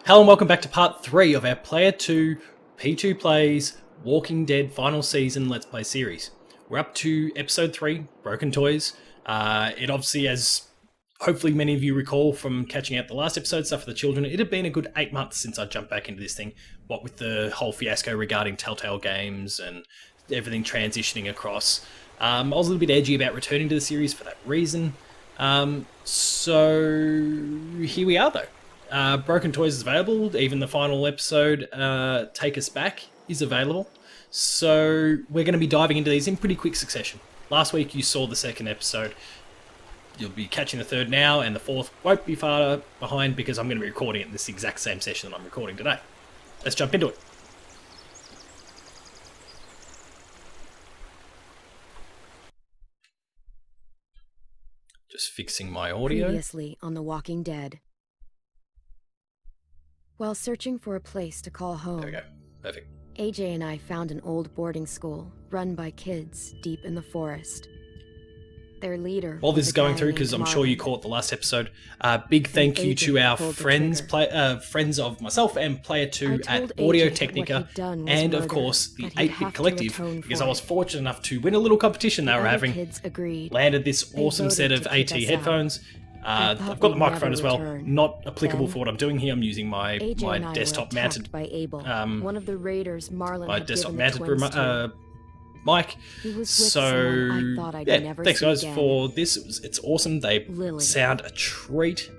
Hello and welcome back to part 3 of our Player 2 P2 Plays Walking Dead Final Season Let's Play series. We're up to episode 3, Broken Toys. It obviously, as hopefully many of you recall from catching out the last episode, stuff for the children, it had been a good 8 months since I jumped back into this thing, what with the whole fiasco regarding Telltale games and everything transitioning across. I was a little bit edgy about returning to the series for that reason. So here we are though. Broken Toys is available. Even the final episode, Take Us Back, is available. So we're going to be diving into these in pretty quick succession. Last week you saw the second episode. You'll be catching the third now, and the fourth won't be far behind because I'm going to be recording it in this exact same session that I'm recording today. Let's jump into it. Just fixing my audio. Previously on The Walking Dead. While searching for a place to call home, There we go. Perfect. AJ and I found an old boarding school run by kids deep in the forest. Their leader. While this was is a going guy through, named because I'm sure you Marvin. caught the last episode, big thank you to our pulled the friends, trigger. friends of myself and Player 2 I at told AJ Audio that what Technica, he'd done was and of murder, course the but he'd 8-Bit have to Collective, atone because for I was it. fortunate enough to win a little competition they The were other having. kids agreed. Landed this They awesome voted set of to AT kick us out. headphones. I I've thought got the we'd microphone never as well, return. not applicable Then, for what I'm doing here. I'm using my AJ and I desktop were attacked mounted by Abel, one of the raiders Marlon my had desktop given the mounted twins to. mic. He was with So someone I thought I'd yeah, never thanks see guys again. for this. It's awesome. They Lily. sound a treat,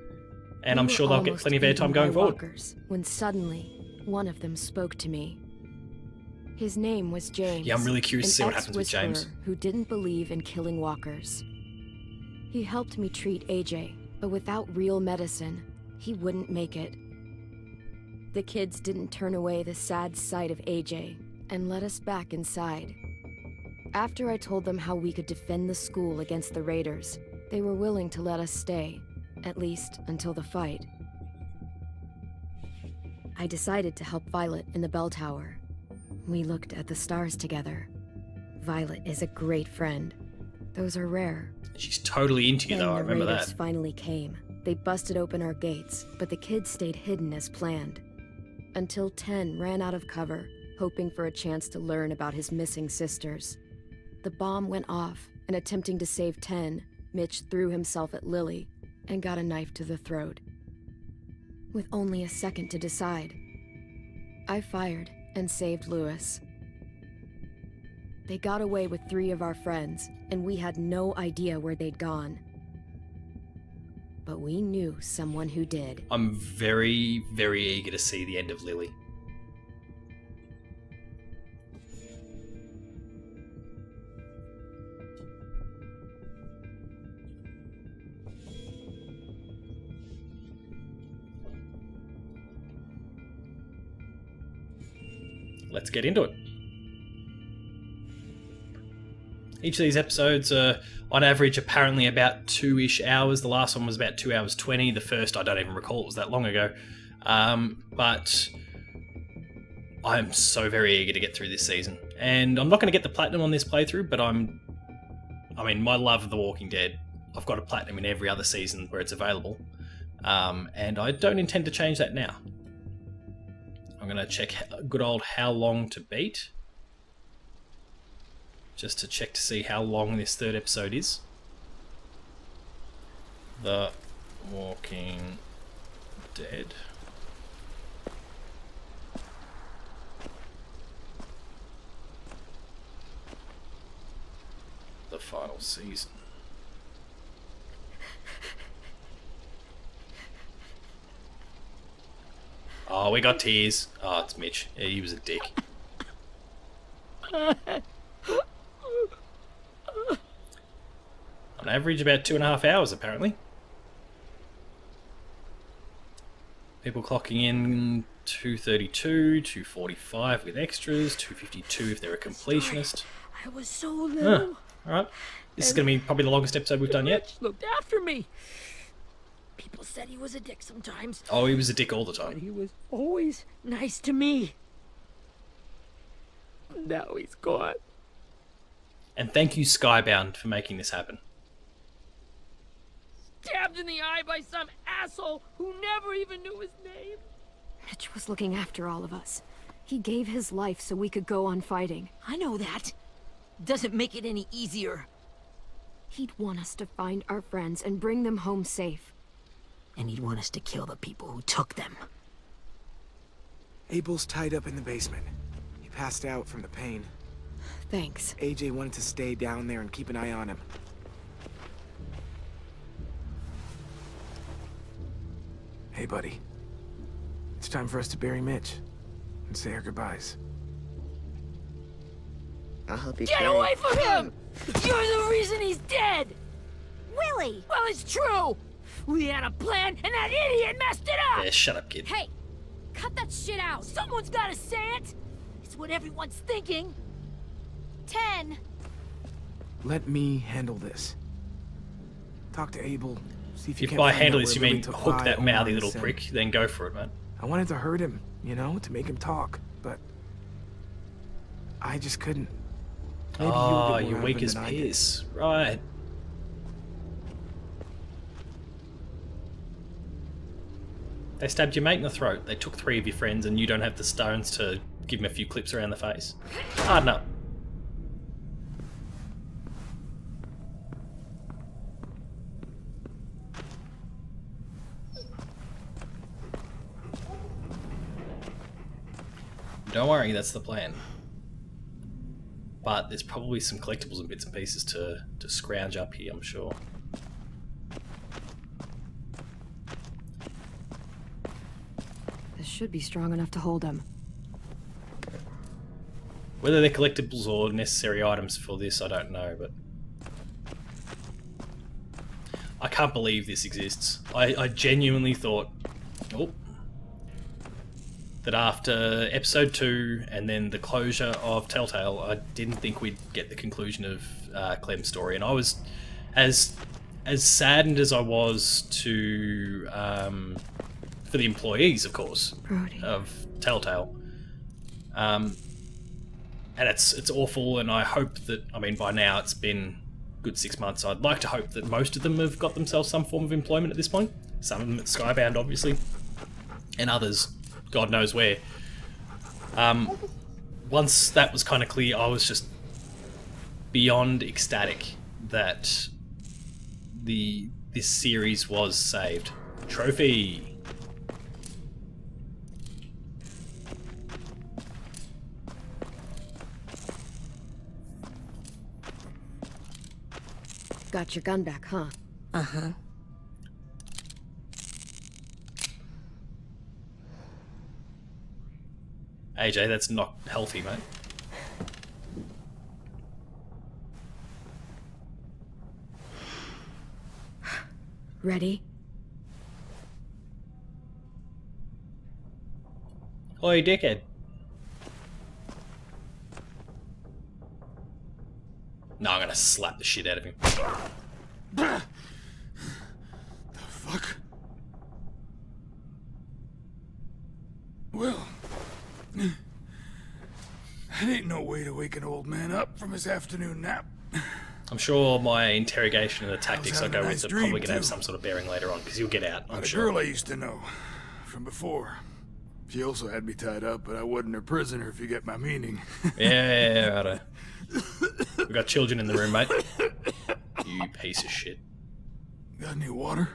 and We I'm were sure they'll get almost plenty of eaten airtime going by forward. walkers when suddenly one of them spoke to me. His name was James. Yeah, I'm really curious to see an what happens with James. ex-whisperer who didn't believe in killing walkers. He helped me treat AJ, but without real medicine, he wouldn't make it. The kids didn't turn away the sad sight of AJ and let us back inside. After I told them how we could defend the school against the raiders, they were willing to let us stay, at least until the fight. I decided to help Violet in the bell tower. We looked at the stars together. Violet is a great friend. Those are rare. She's totally into you Then though, I the remember raiders that. finally came. They busted open our gates, but the kids stayed hidden as planned. Until 10 ran out of cover, hoping for a chance to learn about his missing sisters. The bomb went off, and attempting to save 10, Mitch threw himself at Lily and got a knife to the throat. With only a second to decide, I fired and saved Lewis. They got away with 3 of our friends, and we had no idea where they'd gone. But we knew someone who did. I'm very, very eager to see the end of Lily. Let's get into it. Each of these episodes are, on average, apparently about 2-ish hours. The last one was about 2 hours 20. The first, I don't even recall, it was that long ago. But I'm so very eager to get through this season. And I'm not going to get the platinum on this playthrough, but my love of The Walking Dead, I've got a platinum in every other season where it's available. And I don't intend to change that now. I'm going to check good old how long to beat. Just to check to see how long this third episode is. The Walking Dead. The final season. Oh, we got tears. Oh, it's Mitch. Yeah, he was a dick. On average, about 2.5 hours, apparently. People clocking in 232, 245 with extras, 252 if they're a completionist. I was so little. Alright. This is going to be probably the longest episode we've done yet. Mitch looked after me. People said he was a dick sometimes, Oh, he was a dick all the but time. he was always nice to me. Now he's gone. And thank you, Skybound, for making this happen. Stabbed in the eye by some asshole who never even knew his name. Mitch was looking after all of us. He gave his life so we could go on fighting. I know that. Doesn't make it any easier. He'd want us to find our friends and bring them home safe. And he'd want us to kill the people who took them. Abel's tied up in the basement. He passed out from the pain. Thanks. AJ wanted to stay down there and keep an eye on him. Hey, buddy. It's time for us to bury Mitch and say our goodbyes. I'll help you Get carry. away from him! You're the reason he's dead! Willie! Well, it's true! We had a plan, and that idiot messed it up! Yeah, shut up, kid. Hey, cut that shit out! Someone's gotta say it! It's what everyone's thinking. 10. Let me handle this. Talk to Abel. See if you If can by find out handle where this you Lily mean took hook Vi, that Omar, mouthy and little Sam. prick, then go for it, man. I wanted to hurt him, you know, to make him talk, but I just couldn't. Maybe Oh, you you're weak as piss. Right. They stabbed your mate in the throat. They took 3 of your friends and you don't have the stones to give him a few clips around the face. Harden up. Don't worry, that's the plan. But there's probably some collectibles and bits and pieces to scrounge up here, I'm sure. This should be strong enough to hold him. Whether they're collectibles or necessary items for this, I don't know, but... I can't believe this exists. I genuinely thought... Oh, that after episode 2 and then the closure of Telltale, I didn't think we'd get the conclusion of Clem's story, and I was as saddened as I was to for the employees, of course, Brody. of Telltale. And it's awful, and I hope that, I mean, by now it's been a good 6 months. I'd like to hope that most of them have got themselves some form of employment at this point. Some of them at Skybound, obviously, and others God knows where. Once that was kind of clear, I was just beyond ecstatic that this series was saved. Trophy. Got your gun back, huh? Uh-huh. AJ, that's not healthy, mate. Ready? Oi, dickhead. No, I'm gonna slap the shit out of him. The fuck? Well, that ain't no way to wake an old man up from his afternoon nap. I'm sure my interrogation and the tactics I having go a with nice are dream, probably gonna have too. some sort of bearing later on, because he'll get out, I'm About a sure. girl I used to know from before. She also had me tied up, but I wasn't her prisoner, if you get my meaning. Yeah, righto. We've got children in the room, mate. You piece of shit. Got any water?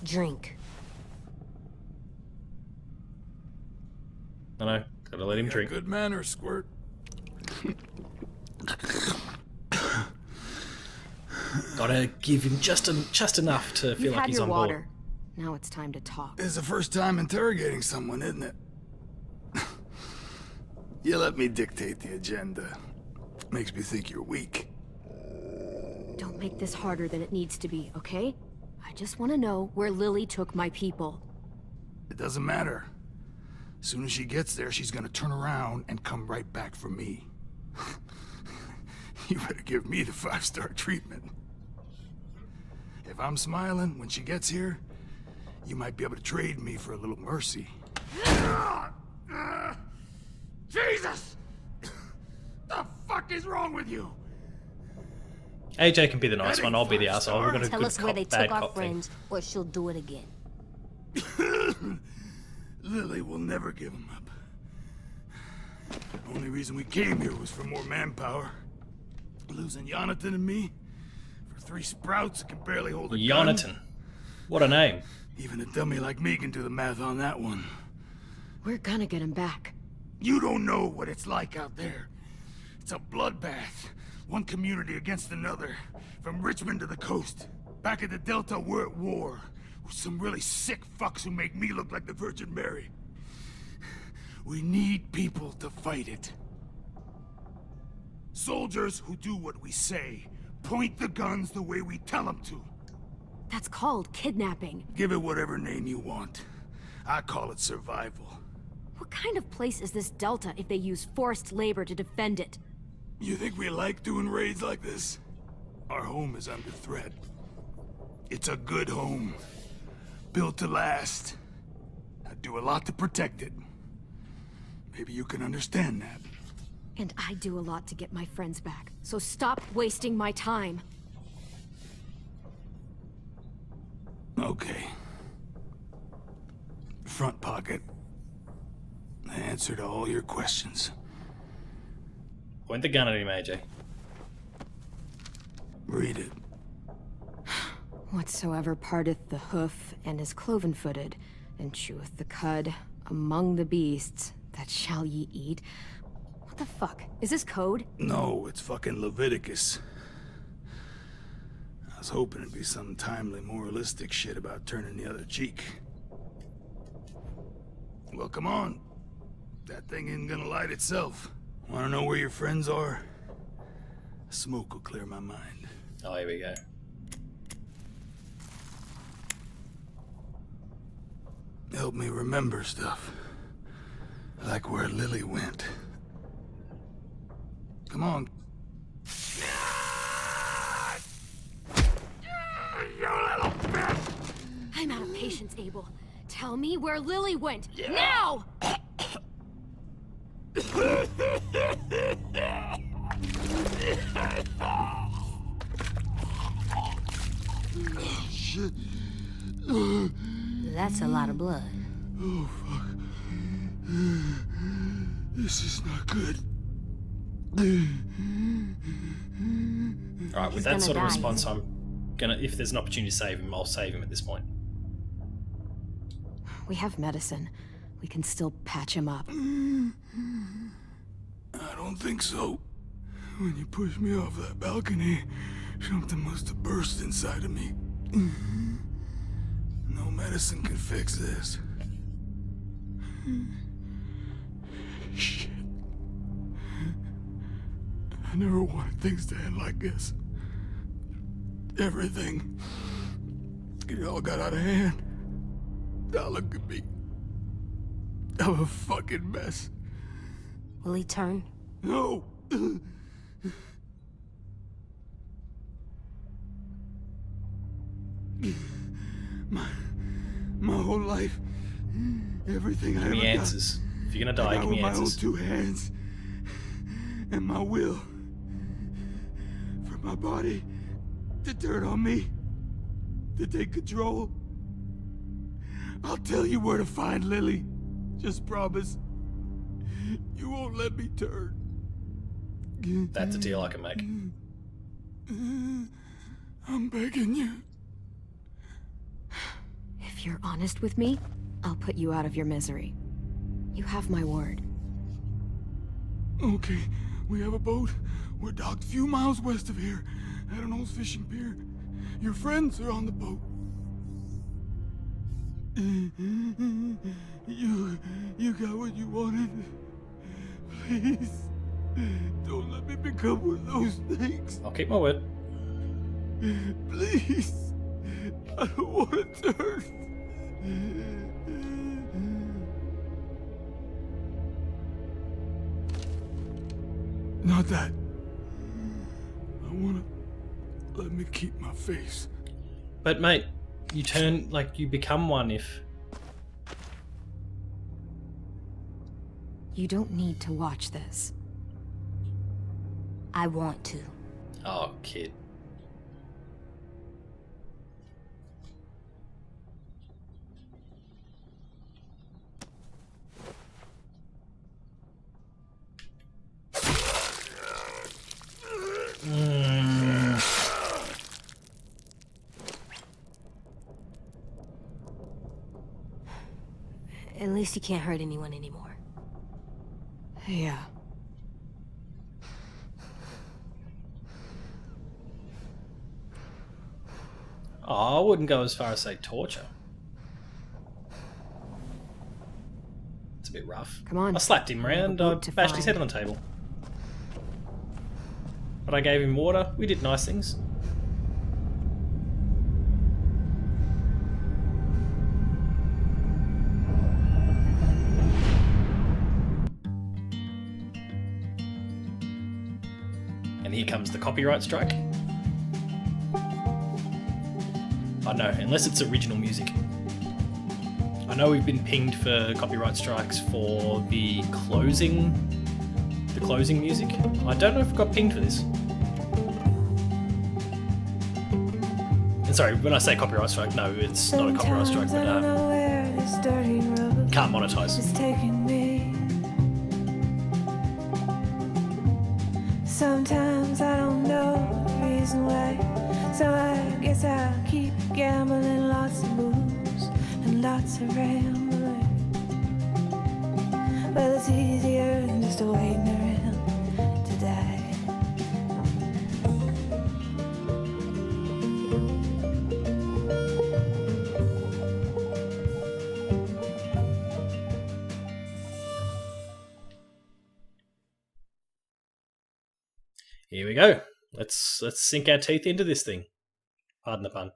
Drink. I know, gotta let him Got drink. good manners, Squirt. Gotta give him just enough to feel You've like had he's your on water. board. Now it's time to talk. It's the first time interrogating someone, isn't it? You let me dictate the agenda. Makes me think you're weak. Don't make this harder than it needs to be, okay? I just want to know where Lily took my people. It doesn't matter. As soon as she gets there, she's gonna turn around and come right back for me. You better give me the 5-star treatment. If I'm smiling when she gets here, you might be able to trade me for a little mercy. Jesus! The fuck is wrong with you? AJ can be the nice one, I'll be the asshole. We're gonna Tell good us where cop, they bad took our cop thing. friends, or she'll do it again. Lily will never give him up. Only reason we came here was for more manpower. Losing Jonathan and me for 3 sprouts that can barely hold a gun. Jonathan. What a name. Even a dummy like me can do the math on that one. We're gonna get him back. You don't know what it's like out there. It's a bloodbath. One community against another. From Richmond to the coast. Back at the Delta, we're at war. With some really sick fucks who make me look like the Virgin Mary. We need people to fight it. Soldiers who do what we say. Point the guns the way we tell them to. That's called kidnapping. Give it whatever name you want. I call it survival. What kind of place is this Delta if they use forced labor to defend it? You think we like doing raids like this? Our home is under threat. It's a good home. Built to last. I do a lot to protect it. Maybe you can understand that. And I do a lot to get my friends back. So stop wasting my time. Okay. Front pocket. The answer to all your questions. Point the gun at him, AJ. Read it. Whatsoever parteth the hoof and is cloven-footed, and cheweth the cud among the beasts, that shall ye eat. What the fuck? Is this code? No, it's fucking Leviticus. I was hoping it'd be some timely, moralistic shit about turning the other cheek. Well, come on. That thing isn't gonna light itself. Wanna know where your friends are? Smoke will clear my mind. Oh, here we go. Help me remember stuff. Like where Lily went. Come on. You little bitch! I'm out of patience, Abel. Tell me where Lily went. Now! Shit. That's a lot of blood. Oh, fuck. This is not good. Alright, with He's that gonna sort of die. response, I'm gonna, if there's an opportunity to save him, I'll save him at this point. We have medicine. We can still patch him up. I don't think so. When you pushed me off that balcony, something must have burst inside of me. No medicine can fix this. Shit. I never wanted things to end like this. Everything. It all got out of hand. Now look at me. I'm a fucking mess. Will he turn? No! My whole life, everything I Give me ever got, answers. If you're gonna I die, got give with me my own answers. 2 hands and my will for my body to turn on me, to take control. I'll tell you where to find Lily. Just promise you won't let me turn. That's a deal I can make. I'm begging you. If you're honest with me, I'll put you out of your misery. You have my word. Okay, we have a boat. We're docked a few miles west of here, at an old fishing pier. Your friends are on the boat. You got what you wanted. Please, don't let me become one of those things. I'll keep my word. Please, I don't want to turn. Not that. I wanna let me keep my face. But mate, you turn, like, you become one if... You don't need to watch this. I want to. Oh, kid. At least you can't hurt anyone anymore. Yeah. Oh, I wouldn't go as far as say torture. It's a bit rough. Come on. I slapped him We have a around, I boat to bashed his head find. on the table. But I gave him water, we did nice things. And here comes the copyright strike. I know, unless it's original music. I know we've been pinged for copyright strikes for the closing music. I don't know if we got pinged for this. And sorry, when I say copyright strike, no, it's not a copyright strike, but can't monetize. Sometimes I don't know the reason why, so I guess I'll keep gambling, lots of moves and lots of rambling. Well, it's easier than just waiting around to die. Here we go. Let's sink our teeth into this thing. Pardon the pun.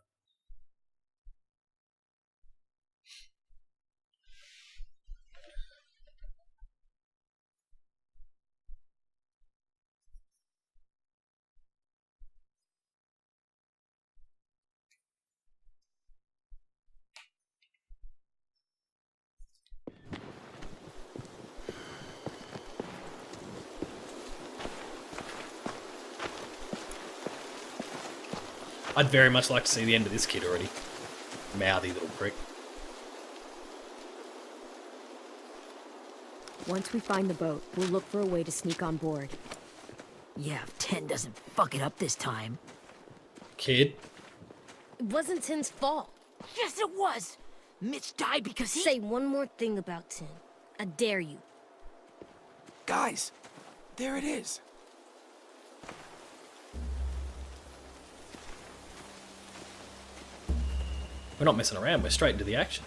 I'd very much like to see the end of this kid already. Mouthy little prick. Once we find the boat, we'll look for a way to sneak on board. Yeah, if 10 doesn't fuck it up this time. Kid. It wasn't Tin's fault. Yes, it was! Mitch died because he... Say one more thing about Tin. I dare you. Guys, there it is. We're not messing around, we're straight into the action.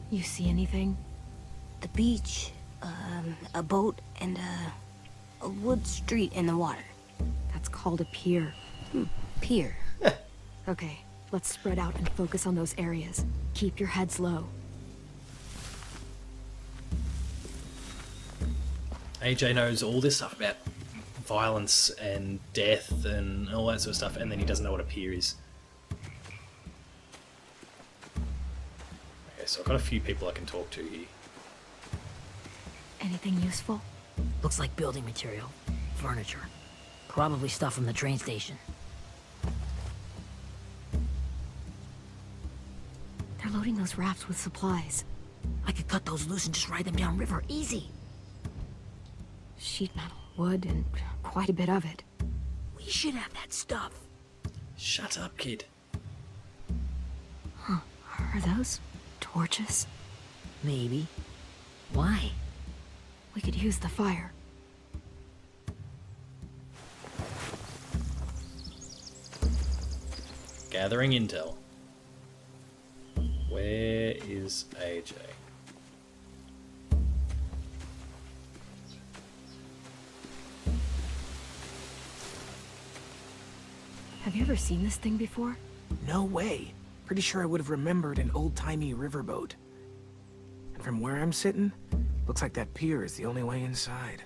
You see anything? The beach, a boat, and a wood street in the water. That's called a pier. Pier. Okay, let's spread out and focus on those areas. Keep your heads low. AJ knows all this stuff about violence and death and all that sort of stuff, and then he doesn't know what a pier is. Okay, so I've got a few people I can talk to here. Anything useful? Looks like building material. Furniture. Probably stuff from the train station. They're loading those rafts with supplies. I could cut those loose and just ride them downriver. Easy. Sheet metal, wood, and quite a bit of it. We should have that stuff. Shut up, kid. Are those torches? Maybe. Why? We could use the fire. Gathering intel. Where is AJ? Have you ever seen this thing before? No way. Pretty sure I would have remembered an old-timey riverboat. And from where I'm sitting, looks like that pier is the only way inside.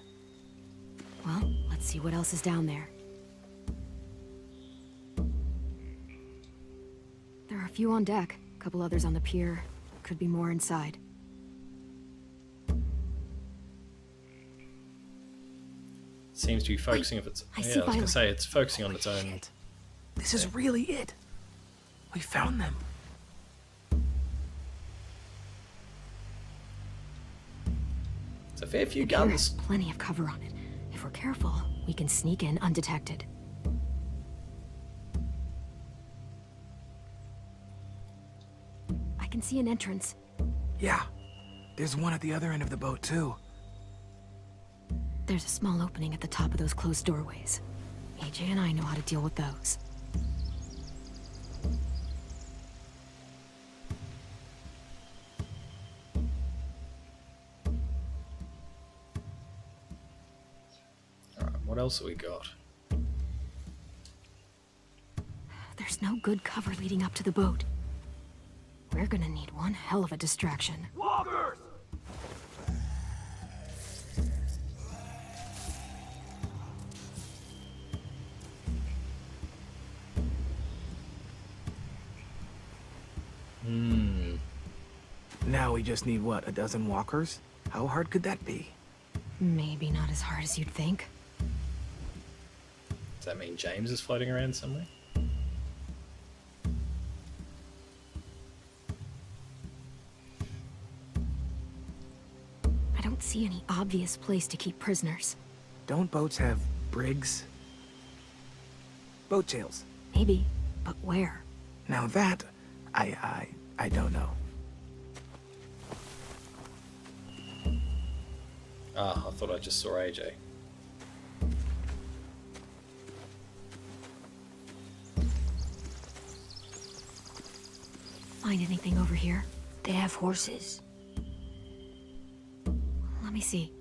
Well, let's see what else is down there. There are a few on deck, a couple others on the pier. Could be more inside. Seems to be focusing Wait, if it's. I Yeah, see I was gonna violet. say it's focusing on its own Shit. This is really it. We found them. It's a fair few The pier guns. has plenty of cover on it. If we're careful, we can sneak in undetected. I can see an entrance. Yeah. There's one at the other end of the boat, too. There's a small opening at the top of those closed doorways. AJ and I know how to deal with those. Alright, what else have we got? There's no good cover leading up to the boat. We're gonna need one hell of a distraction. Walkers! Now we just need, what, a dozen walkers? How hard could that be? Maybe not as hard as you'd think. Does that mean James is floating around somewhere? I don't see any obvious place to keep prisoners. Don't boats have brigs? Boat jails. Maybe, but where? Now that, I don't know. Ah, I thought I just saw AJ. Find anything over here? They have horses. Let me see.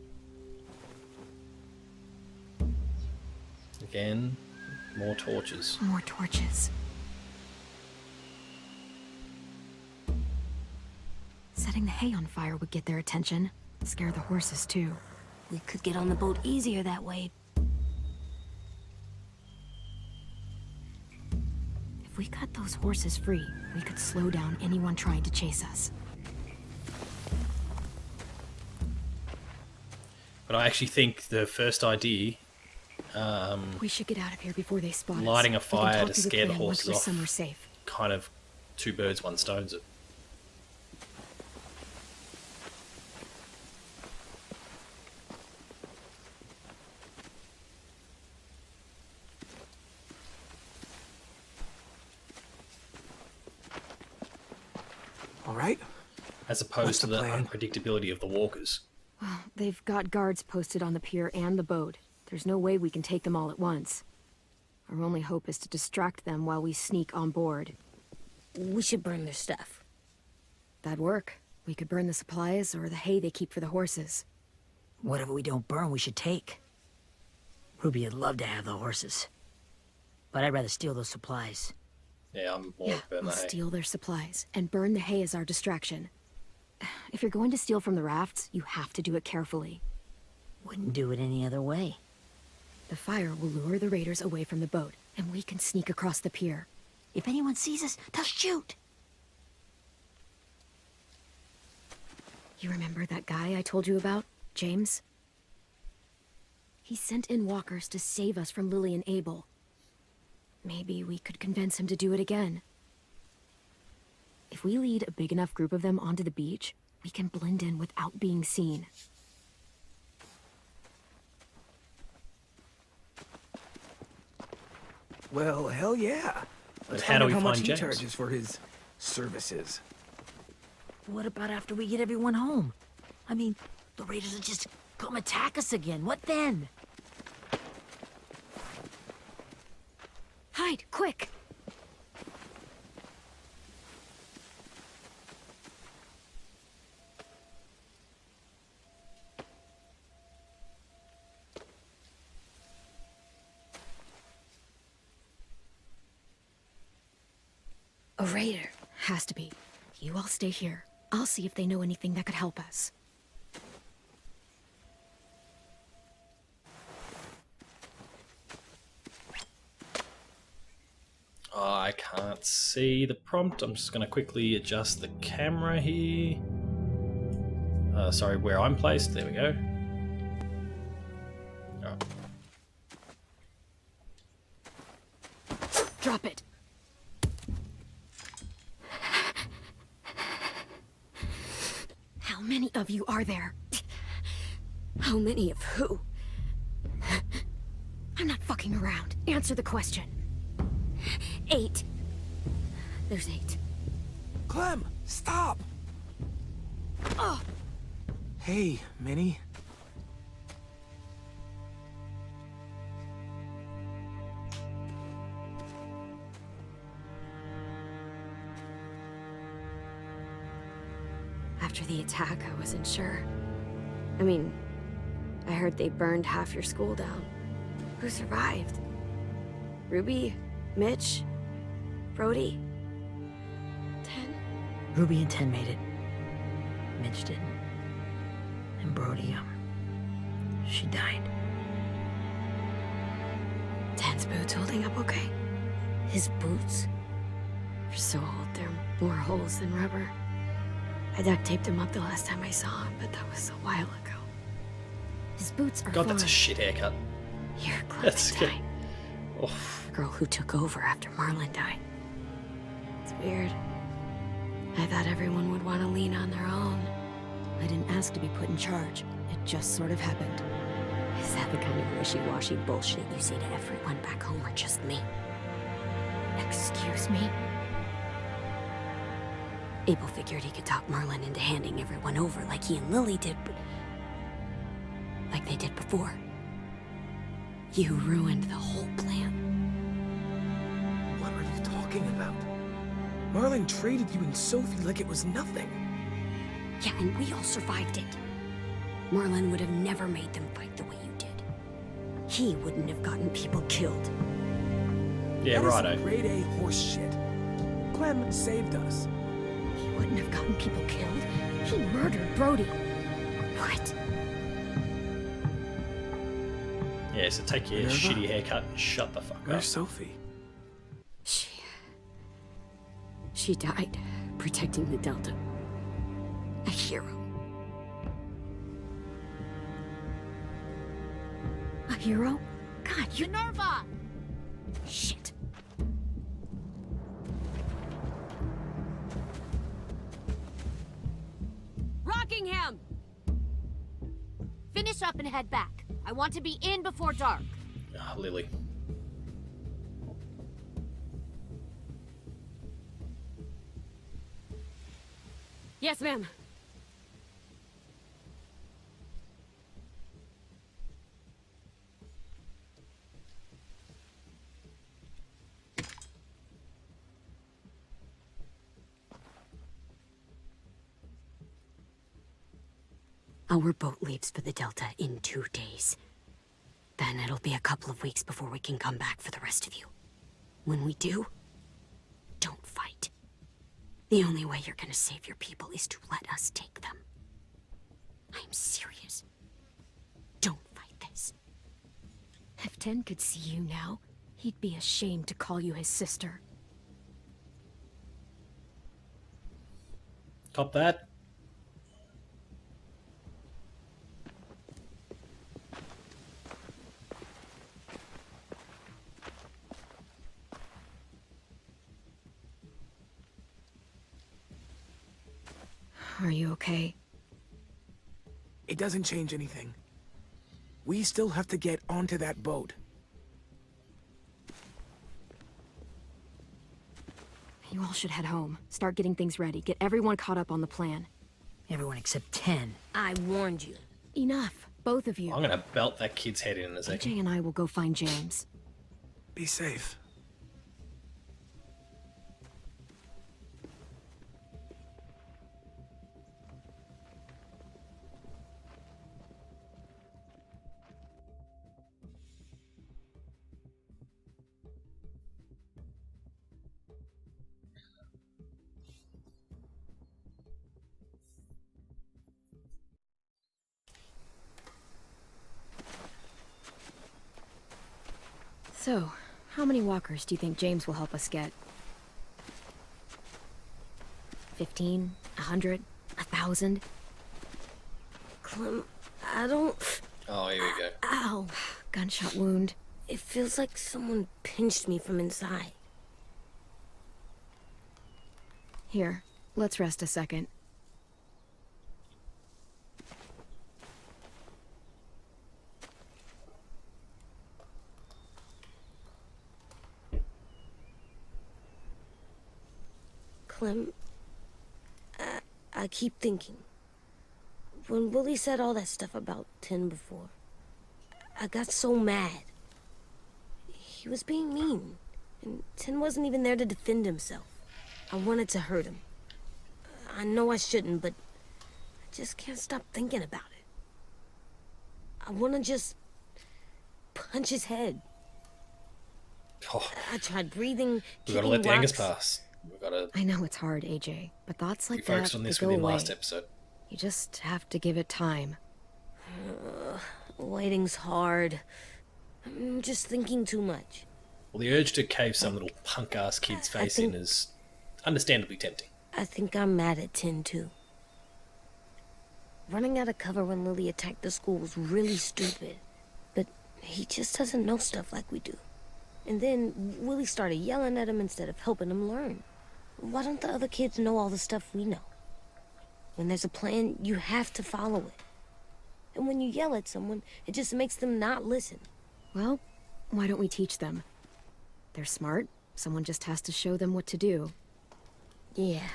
Again, more torches. More torches. Setting the hay on fire would get their attention. Scare the horses, too. We could get on the boat easier that way. If we cut those horses free, we could slow down anyone trying to chase us. But I actually think the first idea, We should get out of here before they spot us. lighting a We can fire talk to through scare the clan once horses we're off, somewhere safe. kind of two birds, one stones it. All right? As opposed What's to the the plan? unpredictability of the walkers. They've got guards posted on the pier and the boat. There's no way we can take them all at once. Our only hope is to distract them while we sneak on board. We should burn their stuff. That'd work. We could burn the supplies or the hay they keep for the horses. Whatever we don't burn, we should take. Ruby would love to have the horses. But I'd rather steal those supplies. Yeah, I'm more Yeah, burn we'll the hay. steal their supplies and burn the hay as our distraction. If you're going to steal from the rafts, you have to do it carefully. Wouldn't do it any other way. The fire will lure the raiders away from the boat, and we can sneak across the pier. If anyone sees us, they'll shoot. You remember that guy I told you about, James? He sent in walkers to save us from Lily and Abel. Maybe we could convince him to do it again. If we lead a big enough group of them onto the beach, we can blend in without being seen. Well, hell yeah. Let's how do find out we how much find he James? charges for his services. What about after we get everyone home? I mean, the raiders will just come attack us again. What then? Hide, quick! A raider. Has to be. You all stay here. I'll see if they know anything that could help us. Oh, I can't see the prompt. I'm just going to quickly adjust the camera here. Sorry, where I'm placed. There we go. Oh. Drop it. How many of you are there? How many of who? I'm not fucking around. Answer the question. 8. There's 8. Clem, stop! Oh! Hey, Minnie. After the attack, I wasn't sure. I mean, I heard they burned half your school down. Who survived? Ruby? Mitch? Brody? 10? Ruby and 10 made it. Mitch didn't. And Brody, she died. 10's boots holding up okay? His boots? They're so old, there are more holes than rubber. I duct taped him up the last time I saw him, but that was a while ago. His boots are God, that's a fine. shit haircut. Here, That's good. Clementine. Oh, The girl who took over after Marlon died. It's weird. I thought everyone would want to lean on their own. I didn't ask to be put in charge. It just sort of happened. Is that the kind of wishy-washy bullshit you say to everyone back home, or just me? Excuse me? Abel figured he could talk Marlon into handing everyone over like he and Lily did, but... like they did before. You ruined the whole plan. What are you talking about? Marlon traded you and Sophie like it was nothing. Yeah, and we all survived it. Marlon would have never made them fight the way you did. He wouldn't have gotten people killed. yeah, That is righto. some grade A horse shit. Clem saved us. He wouldn't have gotten people killed. He murdered Brody. What? Yeah, so take your Minerva? shitty haircut and shut the fuck up. Where's Sophie? She died protecting the Delta. A hero. A hero? God, you... Minerva! Shit. Rockingham! Finish up and head back. I want to be in before dark. Ah, Lily. Yes, ma'am. Our boat leaves for the Delta in 2 days. Then it'll be a couple of weeks before we can come back for the rest of you. When we do, don't fight. The only way you're gonna save your people is to let us take them. I'm serious. Don't fight this. If 10 could see you now, he'd be ashamed to call you his sister. Cop that. Are you okay? It doesn't change anything. We still have to get onto that boat. You all should head home. Start getting things ready. Get everyone caught up on the plan. Everyone except 10. I warned you. Enough. Both of you. I'm gonna belt that kid's head in a second. AJ and I will go find James. Be safe. So, how many walkers do you think James will help us get? 15? 100? 1,000? Clem, I don't... Oh, here we go. Ow. Gunshot wound. It feels like someone pinched me from inside. Here, let's rest a second. Clem, I keep thinking. When Willie said all that stuff about Tin before, I got so mad. He was being mean, and Tin wasn't even there to defend himself. I wanted to hurt him. I know I shouldn't, but I just can't stop thinking about it. I want to just punch his head. Oh, I tried breathing, we've got to kicking let the angers rocks. pass. We've got to I know it's hard, AJ, but thoughts be like focused that on this they go within away. last episode. You just have to give it time. Waiting's hard. I'm just thinking too much. Well, the urge to cave some little punk-ass kid's face in is understandably tempting. I think I'm mad at Tin, too. Running out of cover when Lily attacked the school was really stupid. But he just doesn't know stuff like we do. And then Willie started yelling at him instead of helping him learn. Why don't the other kids know all the stuff we know? When there's a plan, you have to follow it. And when you yell at someone, it just makes them not listen. Well, why don't we teach them? They're smart. Someone just has to show them what to do. Yeah.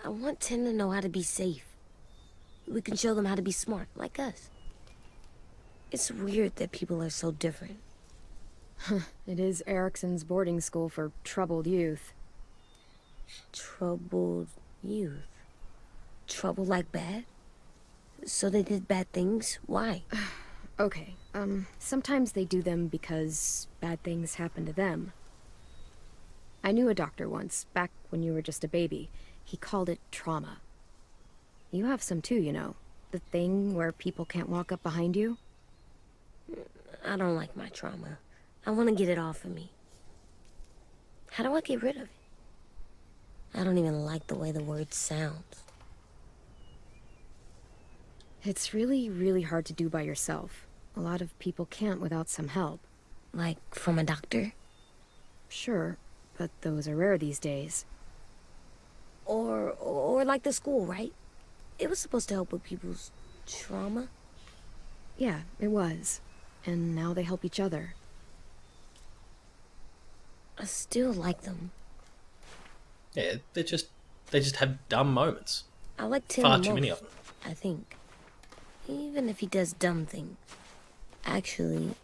I want Tin to know how to be safe. We can show them how to be smart, like us. It's weird that people are so different. It is Erickson's boarding school for troubled youth. Troubled youth? Trouble like bad? So they did bad things? Why? Okay, sometimes they do them because bad things happen to them. I knew a doctor once, back when you were just a baby. He called it trauma. You have some too, you know. The thing where people can't walk up behind you. I don't like my trauma. I want to get it off of me. How do I get rid of it? I don't even like the way the word sounds. It's really, really hard to do by yourself. A lot of people can't without some help. Like, from a doctor? Sure, but those are rare these days. Or like the school, right? It was supposed to help with people's trauma. Yeah, it was. And now they help each other. I still like them. Yeah, they just have dumb moments. I like Tim Far the too many most, of them. I think. Even if he does dumb things. Actually,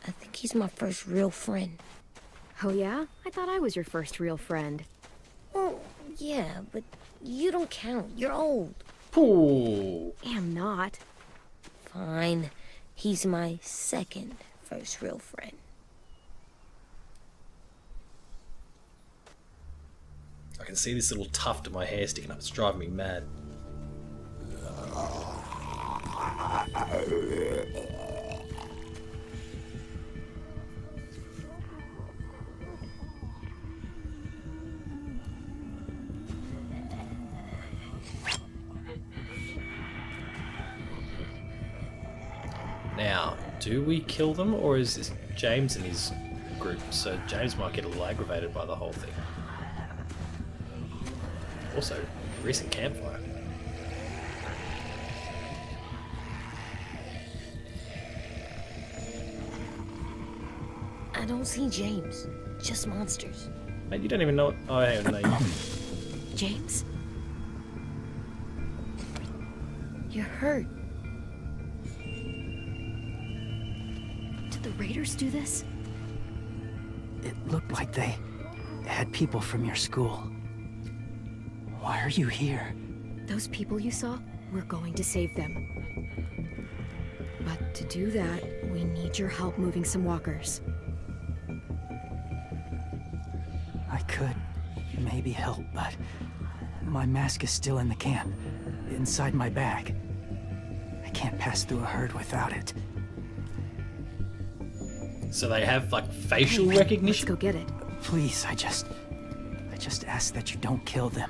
I think he's my first real friend. Oh yeah? I thought I was your first real friend. Well, yeah, but you don't count. You're old. Ooh. Am not. Fine. He's my second first real friend. I can see this little tuft of my hair sticking up. It's driving me mad. Now, do we kill them, or is this James and his group? So James might get a little aggravated by the whole thing. Also, recent campfire. I don't see James. Just monsters. Mate, you don't even know. Oh, hang on, no, you. James? You're hurt. Did the Raiders do this? It looked like they had people from your school. Why are you here? Those people you saw? We're going to save them. But to do that, we need your help moving some walkers. I could maybe help, but my mask is still in the camp, inside my bag. I can't pass through a herd without it. So they have like facial Hey, recognition. Let's go get it. Please, I just ask that you don't kill them.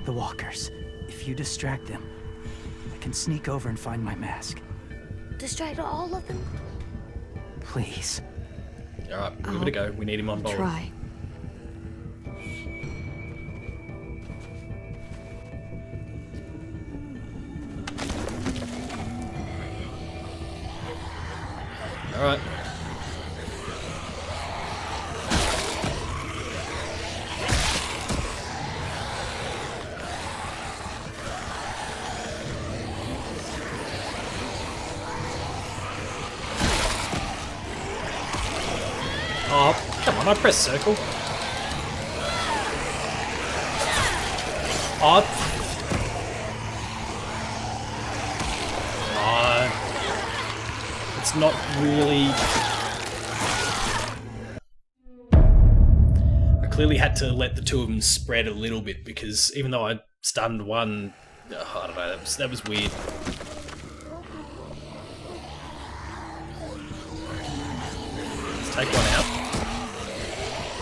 The walkers. If you distract them, I can sneak over and find my mask. Distract all of them? Please. All right, give it a go. We need him on board. Try. Oh, come on, I pressed circle. Oh. It's not really... I clearly had to let the two of them spread a little bit because even though I stunned one, I don't know, that was weird. Let's take one out.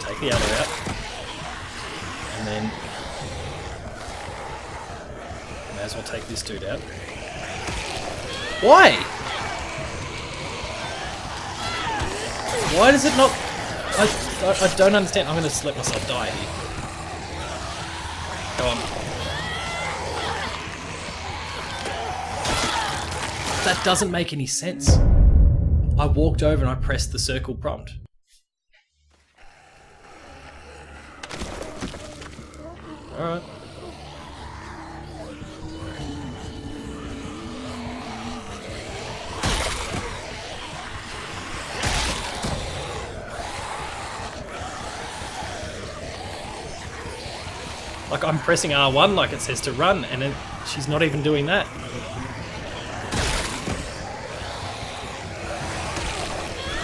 Take the other out. And then may as well take this dude out. Why? Why does it not... I don't understand. I'm going to let myself die here. Go on. That doesn't make any sense. I walked over and I pressed the circle prompt. Alright. Like, I'm pressing R1 like it says to run, and she's not even doing that.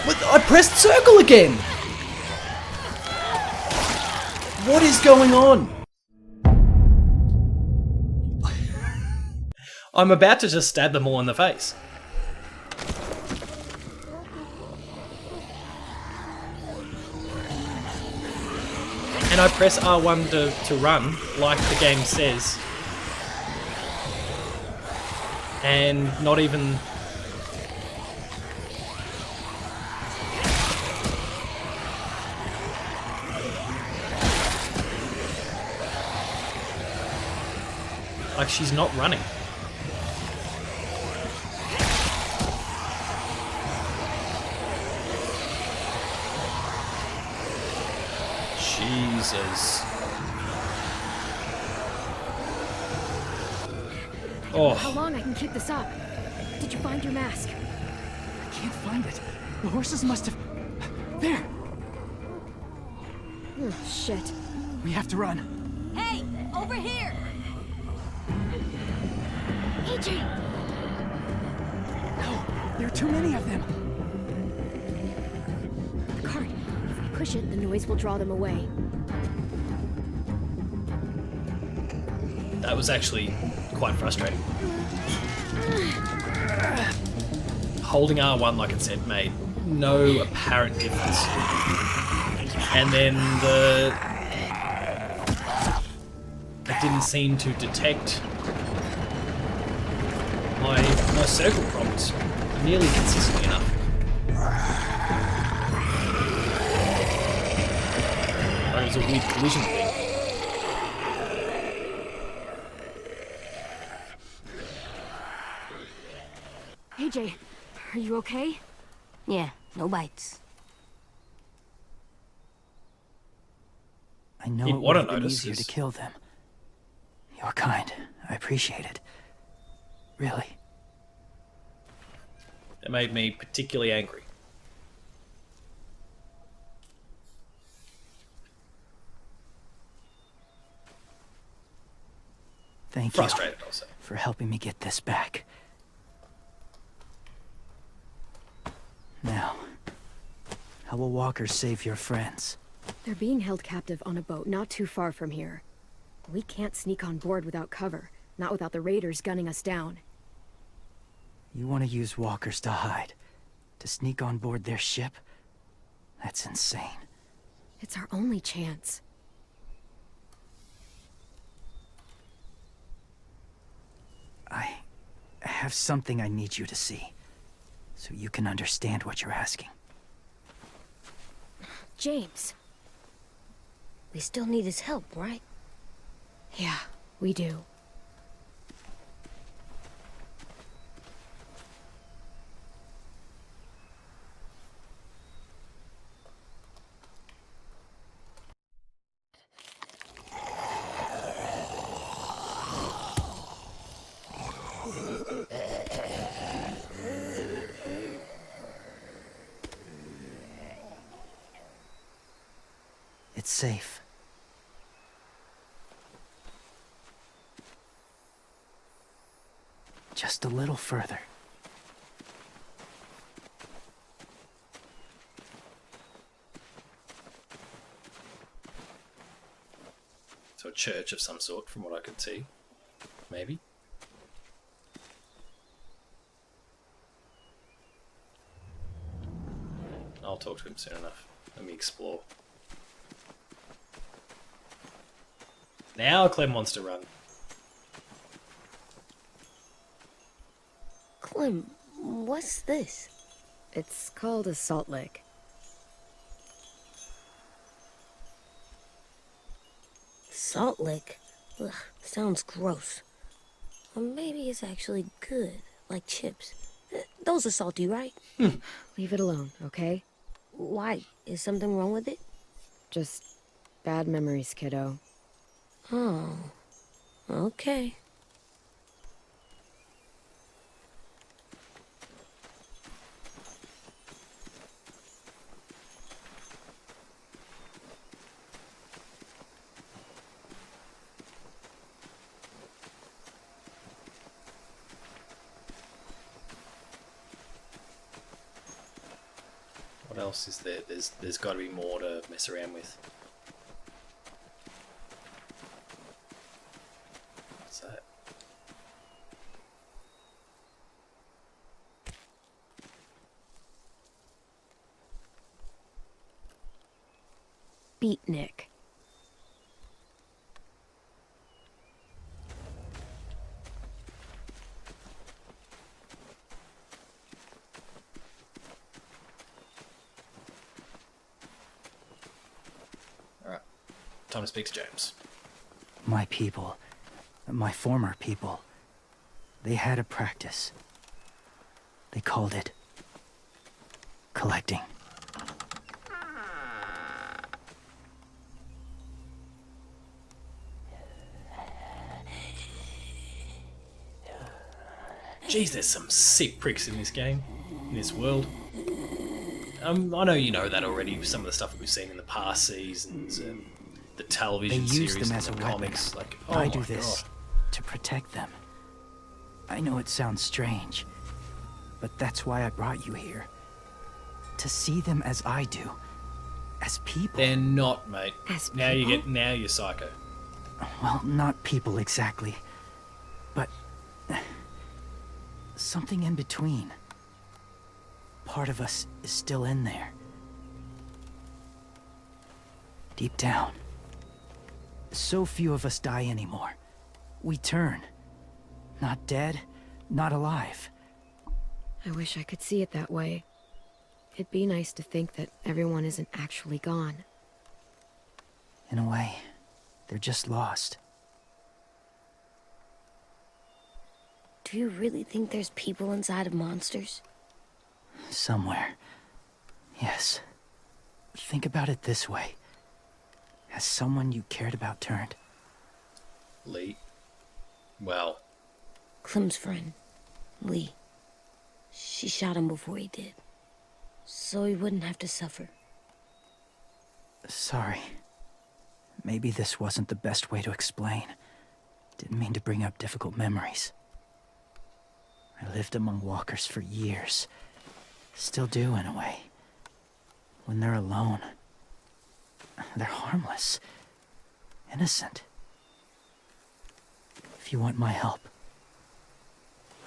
What? I pressed circle again! What is going on? I'm about to just stab them all in the face. And I press R1 to run, like the game says. And not even... like, she's not running. Jesus. Oh. How long I can keep this up? Did you find your mask? I can't find it. The horses must have... There! Oh, shit. We have to run. Hey, over here! AJ! No, there are too many of them. The cart. If we push it, the noise will draw them away. That was actually quite frustrating. Holding R1 like it said made no apparent difference. And then it didn't seem to detect my circle prompt nearly consistently enough. Like it was a weird collision thing. AJ, are you okay? Yeah, no bites. I know You'd it would wanna have been notice easier to this. kill them. You're kind. I appreciate it. Really. It made me particularly angry. Thank Frustrated, you I'll say. for helping me get this back. Now, how will walkers save your friends? They're being held captive on a boat not too far from here. We can't sneak on board without cover, not without the raiders gunning us down. You want to use walkers to hide? To sneak on board their ship? That's insane. It's our only chance. I have something I need you to see, so you can understand what you're asking. James. We still need his help, right? Yeah, we do. It's safe. Just a little further. So a church of some sort, from what I could see. Maybe. I'll talk to him soon enough. Let me explore. Now Clem wants to run. Clem, what's this? It's called a salt lick. Salt lick? Ugh, sounds gross. Or maybe it's actually good, like chips. Those are salty, right? Leave it alone, okay? Why? Is something wrong with it? Just bad memories, kiddo. Oh, okay. What else is there? There's got to be more to mess around with. What's that? Beatnik. Alright. Time to speak to James. My people, my former people, they had a practice. They called it collecting. Jeez, there's some sick pricks in this game, in this world. I know you know that already with some of the stuff that we've seen in the past seasons and the They television use series them and as a the weapon. comics. Like, oh I my do this God. to protect them. I know it sounds strange, but that's why I brought you here. To see them as I do. As people. They're not, mate. As Now people? now you're psycho. Well, not people exactly. But something in between. Part of us is still in there. Deep down. So few of us die anymore. We turn. Not dead, not alive. I wish I could see it that way. It'd be nice to think that everyone isn't actually gone. In a way, they're just lost. Do you really think there's people inside of monsters? Somewhere. Yes. Think about it this way. Has someone you cared about turned? Lee. Well, Clem's friend, Lee. She shot him before he did. So he wouldn't have to suffer. Sorry. Maybe this wasn't the best way to explain. Didn't mean to bring up difficult memories. I lived among walkers for years. Still do, in a way. When they're alone, they're harmless. Innocent. If you want my help,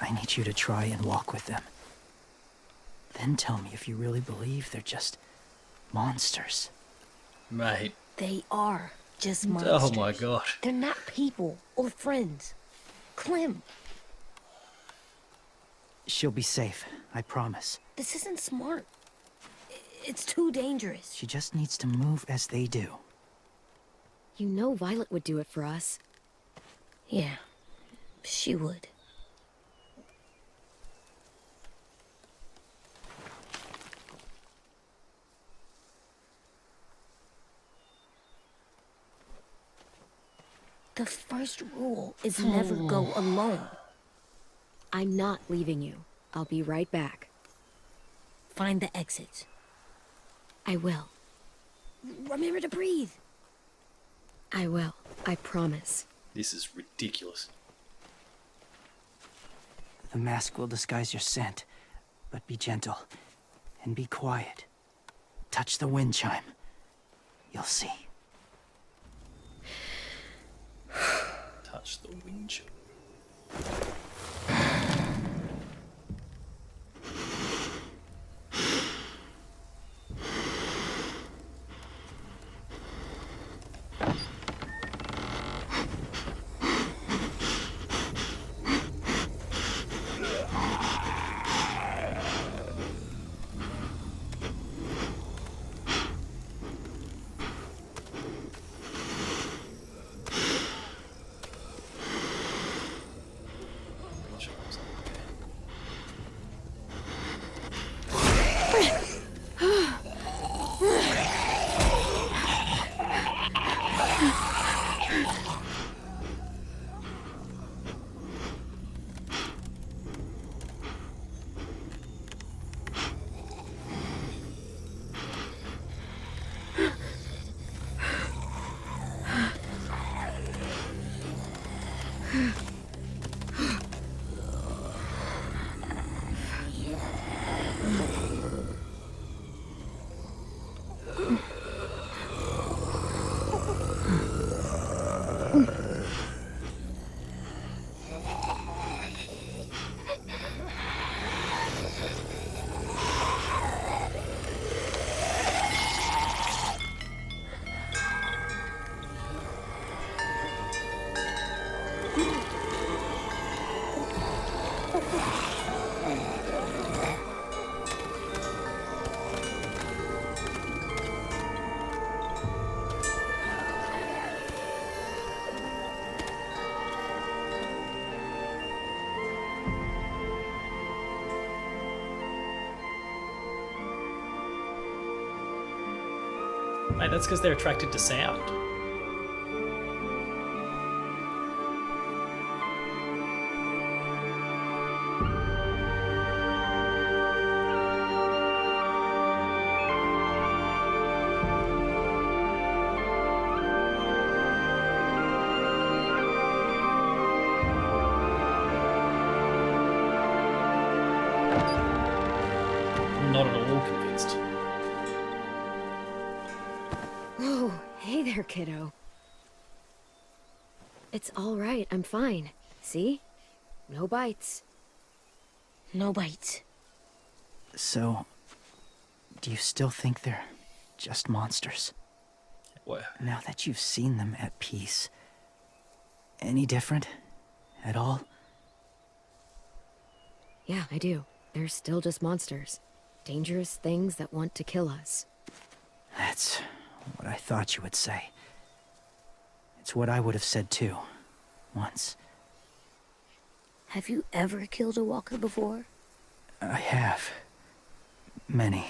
I need you to try and walk with them. Then tell me if you really believe they're just monsters. mate. They are just monsters. Oh my God. They're not people or friends. Clem, She'll be safe, I promise. this isn't smart. It's too dangerous. She just needs to move as they do. You know Violet would do it for us. Yeah, she would. The first rule is never go alone. I'm not leaving you. I'll be right back. Find the exits. I will. Remember to breathe. I will. I promise. This is ridiculous. The mask will disguise your scent, but be gentle and be quiet. Touch the wind chime. You'll see. Touch the wind chime. Mate, that's because they're attracted to sound. Not at all convinced. Oh, hey there, kiddo. It's all right. I'm fine. See? No bites. No bites. So, do you still think they're just monsters? What? Now that you've seen them at peace, any different at all? Yeah, I do. They're still just monsters. Dangerous things that want to kill us. That's what I thought you would say. It's what I would have said too, once. Have you ever killed a walker before? I have. Many.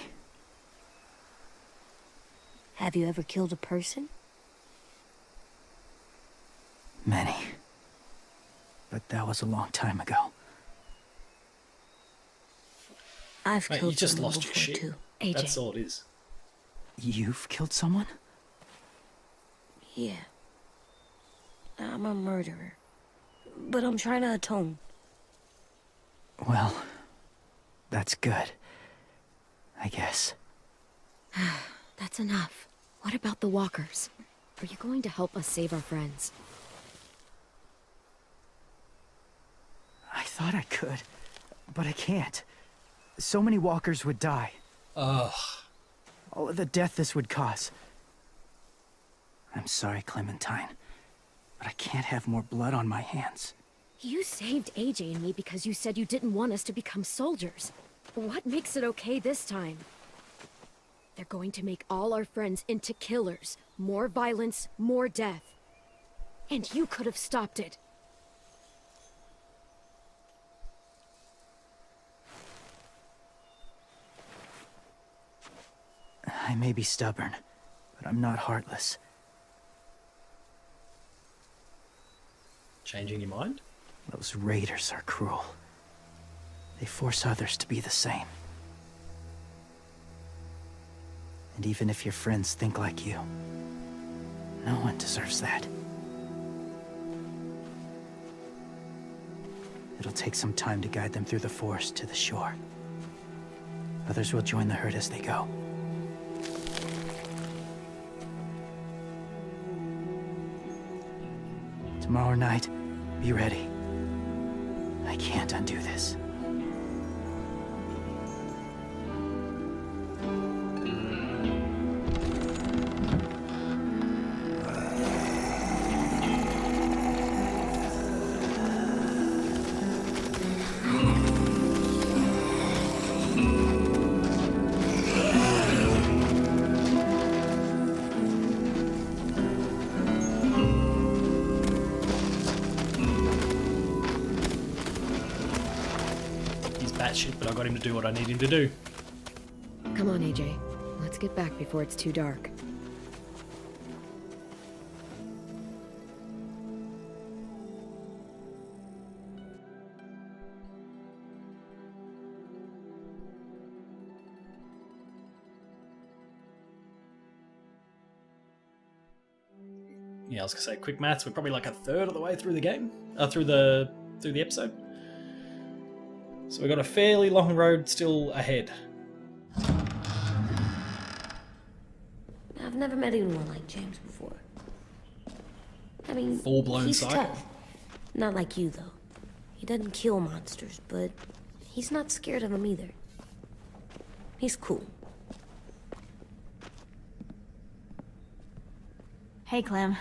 Have you ever killed a person? Many. But that was a long time ago. I've Mate, killed you just someone lost your before shit. too. AJ. That's all it is. You've killed someone? Yeah. I'm a murderer. But I'm trying to atone. Well, that's good. I guess. That's enough. What about the walkers? Are you going to help us save our friends? I thought I could, but I can't. So many walkers would die. Ugh. All of the death this would cause. I'm sorry, Clementine, but I can't have more blood on my hands. You saved AJ and me because you said you didn't want us to become soldiers. What makes it okay this time? They're going to make all our friends into killers. More violence, more death. And you could have stopped it. I may be stubborn, but I'm not heartless. Changing your mind? Those raiders are cruel. They force others to be the same. And even if your friends think like you, No one deserves that. It'll take some time to guide them through the forest to the shore. Others will join the herd as they go. Tomorrow night, be ready. I can't undo this. Batshit, but I got him to do what I need him to do. Come on, AJ. Let's get back before it's too dark. Yeah, I was gonna say quick maths. We're probably like a third of the way through the game, through the episode. So we've got a fairly long road still ahead. I've never met anyone like James before. I mean, Full-blown he's psycho. tough. Not like you, though. He doesn't kill monsters, but he's not scared of them either. He's cool. Hey, Clem.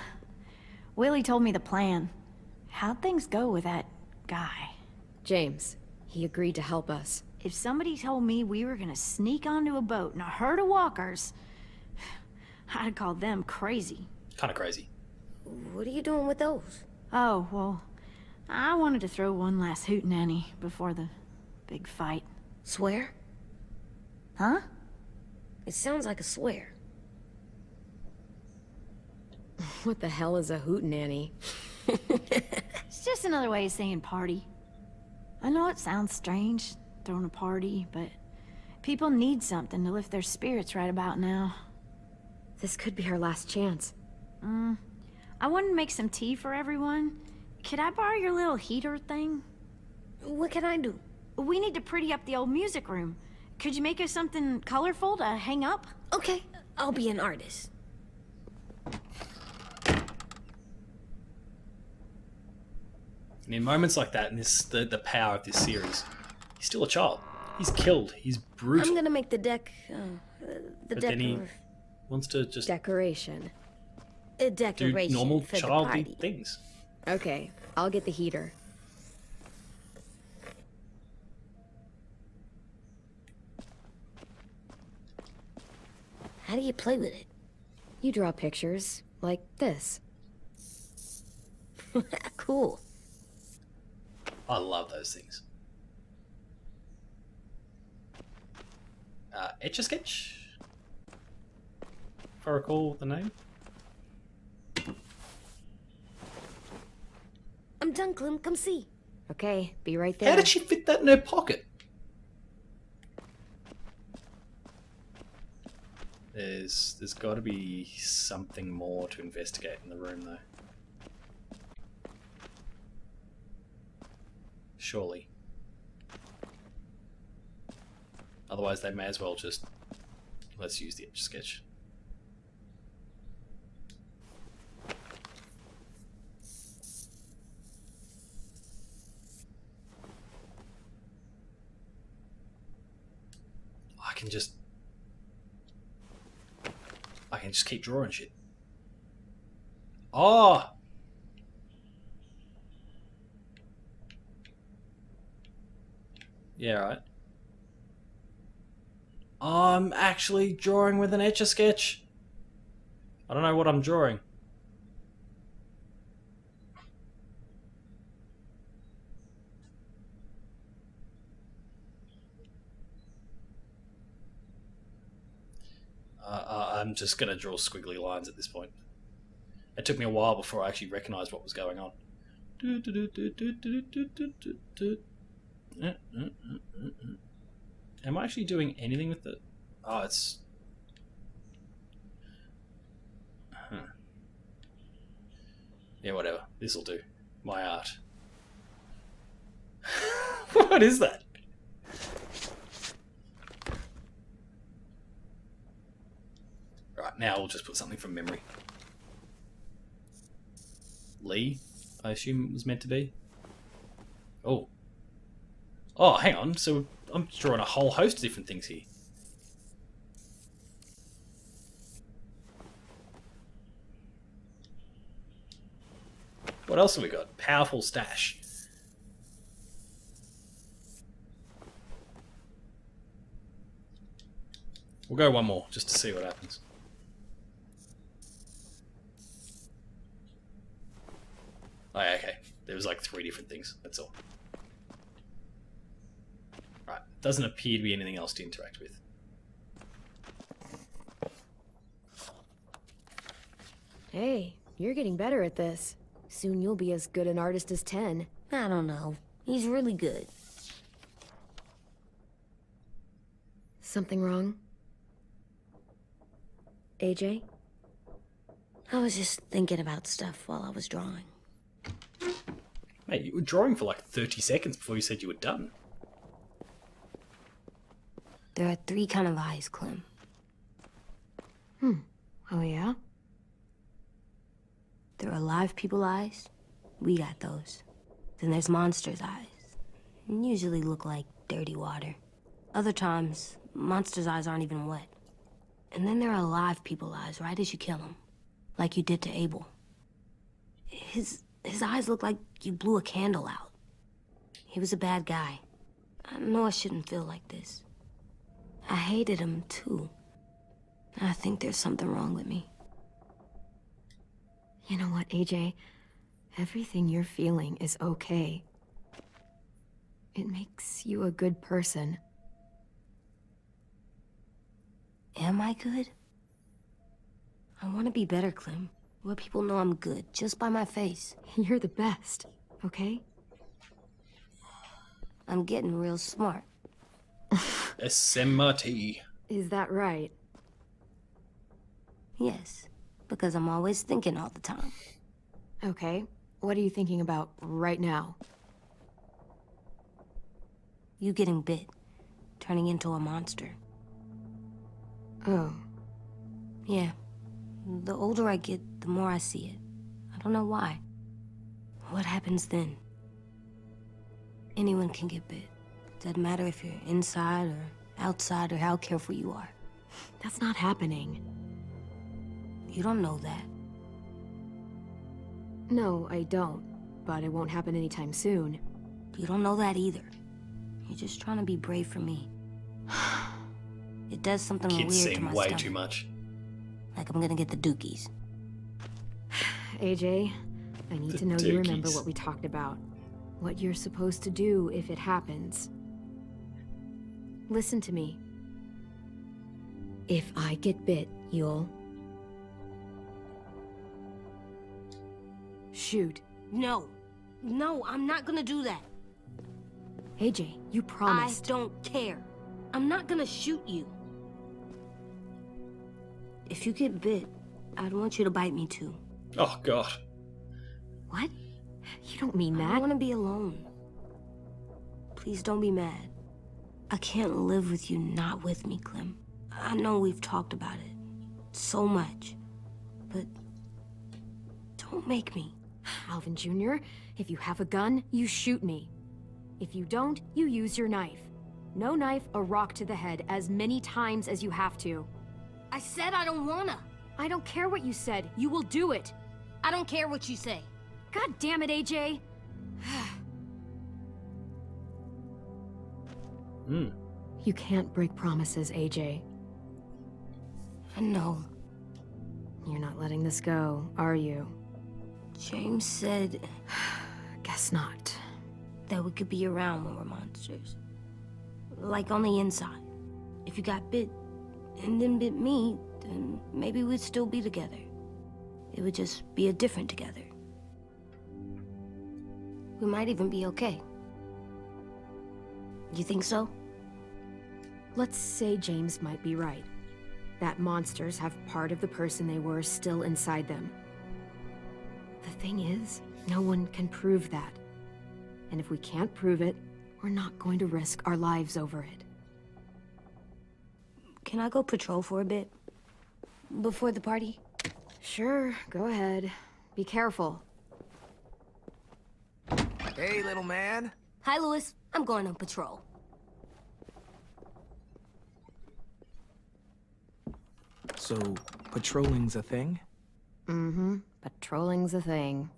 Willie told me the plan. How'd things go with that guy? James, he agreed to help us. If somebody told me we were gonna sneak onto a boat in a herd of walkers, I'd call them crazy. Kind of crazy. What are you doing with those? Oh, well, I wanted to throw one last hootenanny before the big fight. Swear? Huh? It sounds like a swear. What the hell is a hootenanny? It's just another way of saying party. I know it sounds strange, throwing a party, but people need something to lift their spirits right about now. This could be our last chance. I wanted to make some tea for everyone. Could I borrow your little heater thing? What can I do? We need to pretty up the old music room. Could you make us something colorful to hang up? Okay, I'll be an artist. And in moments like that, and this the power of this series, he's still a child. He's killed. He's brutal. I'm gonna make the deck, But then he wants to just Decoration. a do decoration normal for the childly party. things. Okay, I'll get the heater. How do you play with it? You draw pictures, like this. Cool. I love those things. Etch-a-Sketch? If I recall the name. I'm done, Clem. Come see. Okay, be right there. How did she fit that in her pocket? There's got to be something more to investigate in the room, though. Surely. Otherwise, they may as well just... Let's use the Etch-a-Sketch. I can just keep drawing shit. Oh! Yeah, right. I'm actually drawing with an Etch-a-Sketch. I don't know what I'm drawing. I'm just going to draw squiggly lines at this point. It took me a while before I actually recognised what was going on. Am I actually doing anything with it? Oh, it's... Huh. Yeah, whatever. This'll do. My art. What is that? Right, now we'll just put something from memory. Lee, I assume it was meant to be. Oh. Oh, hang on. So I'm drawing a whole host of different things here. What else have we got? Powerful stash. We'll go one more, just to see what happens. Oh, yeah, okay. There was like 3 different things, that's all. Right, doesn't appear to be anything else to interact with. Hey, you're getting better at this. Soon you'll be as good an artist as 10. I don't know. He's really good. Something wrong? AJ? I was just thinking about stuff while I was drawing. Mate, you were drawing for like 30 seconds before you said you were done. There are 3 kind of eyes, Clem. Oh yeah? There are live people eyes. We got those. Then there's monsters' eyes. Usually look like dirty water. Other times, monsters' eyes aren't even wet. And then there are live people eyes right as you kill them. Like you did to Abel. His eyes look like you blew a candle out. He was a bad guy. I know I shouldn't feel like this. I hated him, too. I think there's something wrong with me. You know what, AJ? Everything you're feeling is okay. It makes you a good person. Am I good? I want to be better, Clem. Let people know I'm good, just by my face. You're the best, okay? I'm getting real smart. SMRT. Is that right? Yes, because I'm always thinking all the time. Okay. What are you thinking about right now? You getting bit, turning into a monster. Oh. Yeah. The older I get, the more I see it. I don't know why. What happens then? Anyone can get bit. Doesn't matter if you're inside or outside or how careful you are. That's not happening. You don't know that. No, I don't. But it won't happen anytime soon. You don't know that either. You're just trying to be brave for me. It does something Kids weird to seem my way stomach. too much. Like I'm gonna get the dookies. AJ, I need The to know you remember dookies. what we talked about. What you're supposed to do if it happens. Listen to me. If I get bit, you'll... shoot. No. No, I'm not gonna do that. AJ, you promised. I don't care. I'm not gonna shoot you. If you get bit, I'd want you to bite me too. Oh, God. What? You don't mean I that. want to be alone. Please don't be mad. I can't live with you not with me, Clem. I know we've talked about it so much, but don't make me. Alvin Jr., if you have a gun, you shoot me. If you don't, you use your knife. No knife, a rock to the head as many times as you have to. I said I don't wanna. I don't care what you said. You will do it. I don't care what you say. God damn it, AJ. You can't break promises, AJ. I know. You're not letting this go, are you? James said Guess not. that we could be around when we're monsters. Like on the inside. If you got bit and then bit me, then maybe we'd still be together. It would just be a different together. We might even be okay. You think so? Let's say James might be right. That monsters have part of the person they were still inside them. The thing is, no one can prove that. And if we can't prove it, we're not going to risk our lives over it. Can I go patrol for a bit? Before the party? Sure, go ahead. Be careful. Hey, little man. Hi, Louis. I'm going on patrol. So, patrolling's a thing? Mm-hmm. Patrolling's a thing.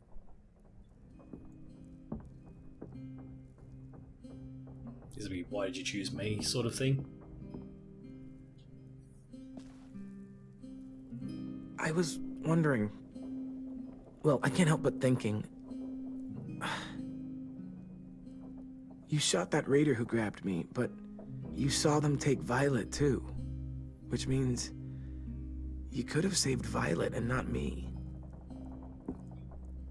Is it a why did you choose me sort of thing? I was wondering... Well, I can't help but thinking... You shot that raider who grabbed me, but you saw them take Violet too. Which means... you could have saved Violet and not me.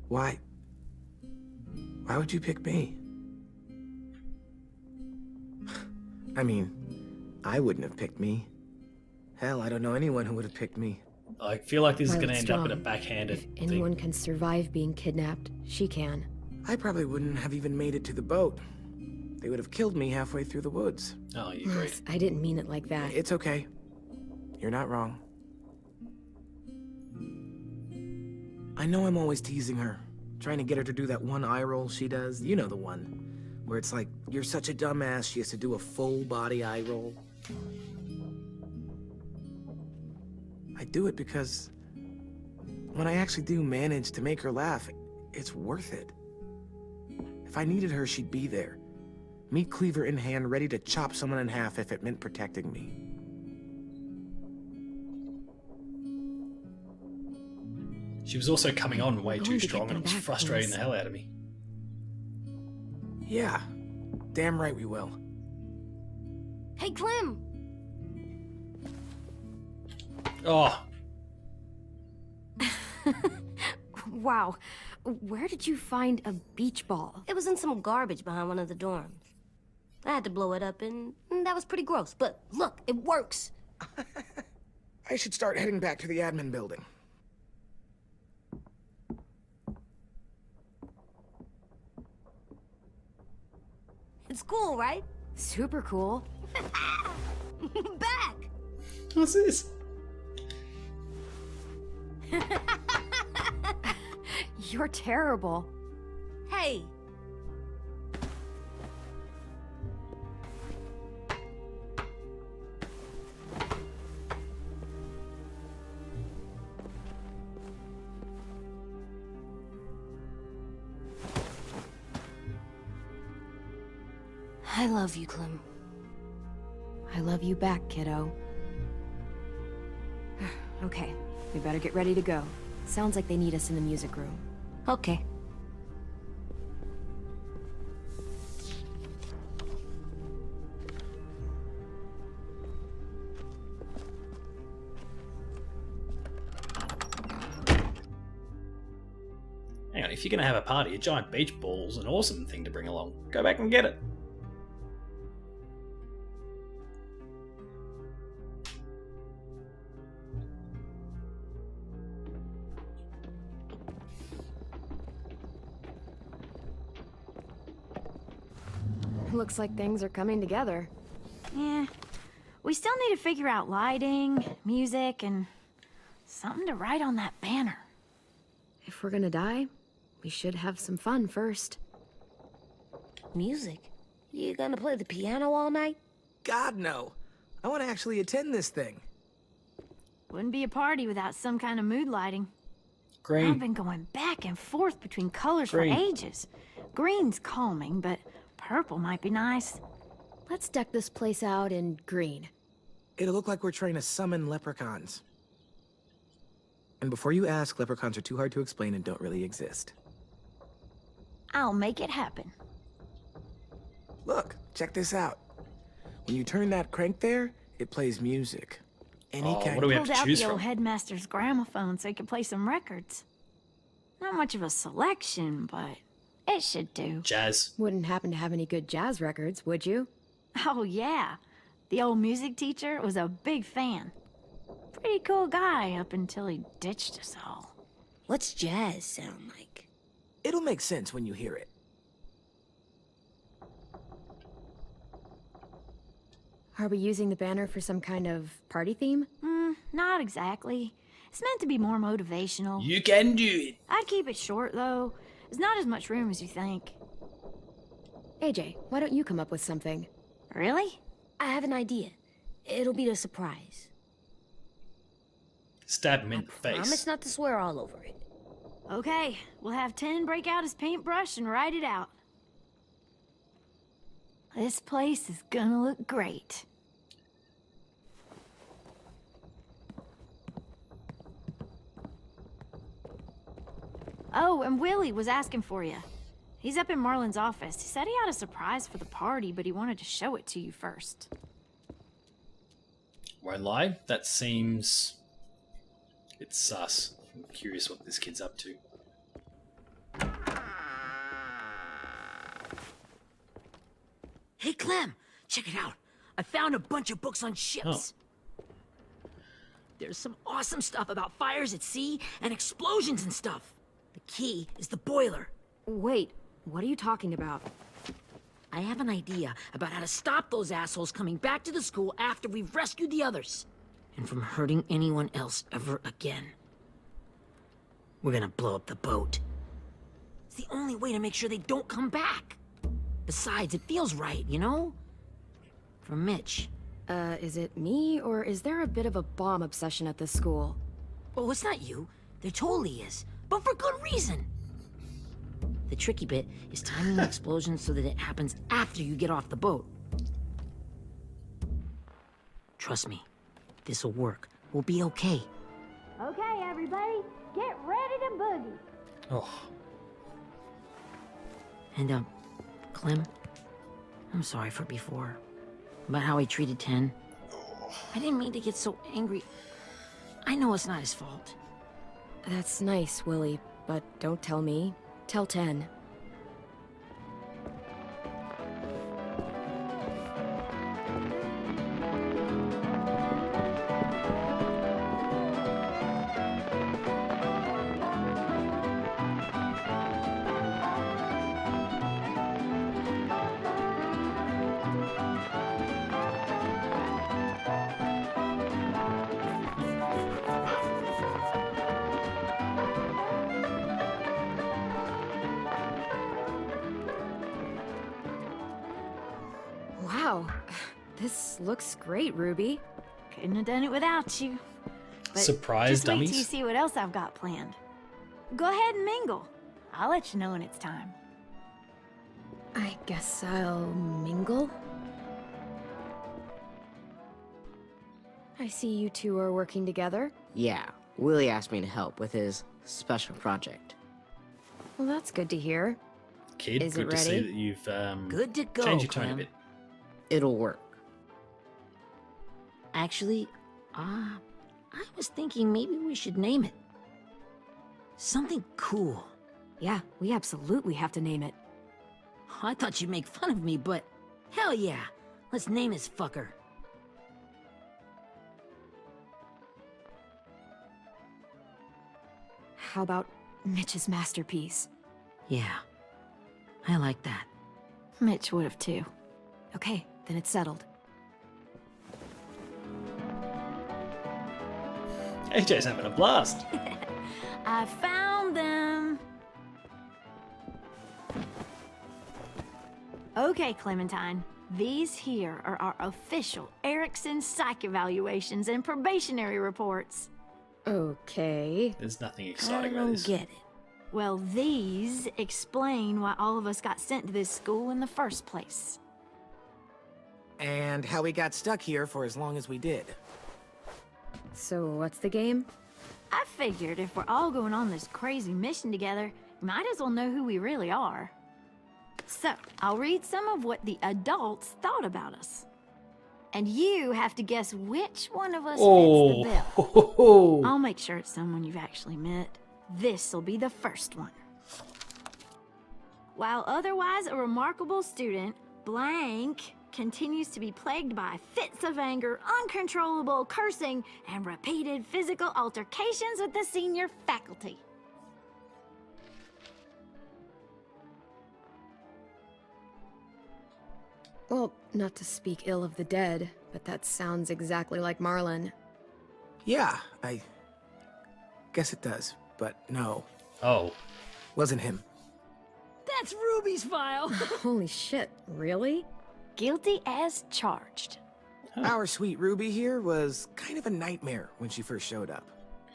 Why? Why would you pick me? I mean, I wouldn't have picked me. Hell, I don't know anyone who would have picked me. I feel like this is going to Violet's end up in a strong. backhanded If anyone can survive being kidnapped, she can. I probably wouldn't have even made it to the boat. They would have killed me halfway through the woods. Oh, you agreed. I didn't mean it like that. It's okay. You're not wrong. I know I'm always teasing her, trying to get her to do that one eye roll she does. You know the one, where it's like, you're such a dumbass, she has to do a full body eye roll. I do it because when I actually do manage to make her laugh, it's worth it. If I needed her, she'd be there. Meat cleaver in hand, ready to chop someone in half if it meant protecting me. She was also coming on way We're too going to strong, get and it them was back, frustrating Louis. the hell out of me. Yeah, damn right we will. Hey, Clem! Oh, Wow. Where did you find a beach ball? It was in some garbage behind one of the dorms. I had to blow it up, and that was pretty gross. But look, it works. I should start heading back to the admin building. It's cool, right? Super cool. Back! what's this? You're terrible. Hey! I love you, Clem. I love you back, kiddo. Okay, we better get ready to go. Sounds like they need us in the music room. Okay. Hang on, if you're going to have a party, a giant beach ball's an awesome thing to bring along. Go back and get it. Looks like things are coming together. Yeah. We still need to figure out lighting, music, and something to write on that banner. If we're gonna die, we should have some fun first. Music? You gonna play the piano all night? God, no. I want to actually attend this thing. Wouldn't be a party without some kind of mood lighting. I've Green. been going back and forth between colors Green. for ages. Green's calming, but purple might be nice. Let's deck this place out in green. It'll look like we're trying to summon leprechauns. And before you ask, leprechauns are too hard to explain and don't really exist. I'll make it happen. Look, check this out. When you turn that crank there, it plays music. Any Oh, kind. what do we have Pulled to out choose the from? old headmaster's gramophone so he could play some records. Not much of a selection, but it should do. Jazz. Wouldn't happen to have any good jazz records, would you? Oh, yeah. The old music teacher was a big fan. Pretty cool guy up until he ditched us all. What's jazz sound like? It'll make sense when you hear it. Are we using the banner for some kind of party theme? Not exactly. It's meant to be more motivational. You can do it. I'd keep it short, though. There's not as much room as you think. AJ, why don't you come up with something? Really? I have an idea. It'll be a surprise. Stab him in the face. Promise not to swear all over it. Okay, we'll have 10 break out his paintbrush and write it out. This place is gonna look great. Oh, and Willie was asking for you. He's up in Marlin's office. He said he had a surprise for the party, but he wanted to show it to you first. Won't lie, that seems... it's sus. I'm curious what this kid's up to. Hey, Clem, check it out. I found a bunch of books on ships. There's some awesome stuff about fires at sea and explosions and stuff. The key is the boiler. Wait, what are you talking about? I have an idea about how to stop those assholes coming back to the school after we've rescued the others. And from hurting anyone else ever again. We're gonna blow up the boat. It's the only way to make sure they don't come back. Besides, it feels right, you know? For Mitch. Is it me, or is there a bit of a bomb obsession at this school? Oh, it's not you. There totally is. But for good reason. The tricky bit is timing the explosion so that it happens after you get off the boat. Trust me, this'll work. We'll be okay. Okay, everybody, get ready to boogie. Oh. And, Clem, I'm sorry for before. About how he treated Ten. I didn't mean to get so angry. I know it's not his fault. That's nice, Willie, but don't tell me. Tell 10. Wow, this looks great, Ruby. Couldn't have done it without you. But Surprise just dummies. Wait till you see what else I've got planned. Go ahead and mingle. I'll let you know when it's time. I guess I'll mingle? I see you two are working together. Yeah, Willie asked me to help with his special project. Well, that's good to hear. Kid, Is good it to see ready? that you've Good to go, changed your tone a Clem. bit. It'll work. Actually, I was thinking maybe we should name it. Something cool. Yeah, we absolutely have to name it. I thought you'd make fun of me, but hell yeah. Let's name this fucker. How about Mitch's masterpiece? Yeah, I like that. Mitch would have too. Okay, then it's settled. AJ's having a blast. I found them. Okay, Clementine. These here are our official Erickson psych evaluations and probationary reports. Okay. There's nothing I exciting about don't this. get it. Well, these explain why all of us got sent to this school in the first place. And how we got stuck here for as long as we did. So what's the game? I figured if we're all going on this crazy mission together, we might as well know who we really are. So, I'll read some of what the adults thought about us. And you have to guess which one of us fits the bill. I'll make sure it's someone you've actually met. This'll be the first one. While otherwise a remarkable student, blank continues to be plagued by fits of anger, uncontrollable cursing, and repeated physical altercations with the senior faculty. Well, not to speak ill of the dead, but that sounds exactly like Marlon. Yeah, I guess it does, but no, Oh. wasn't him. That's Ruby's file! Holy shit, really? Guilty as charged. Our sweet Ruby here was kind of a nightmare when she first showed up.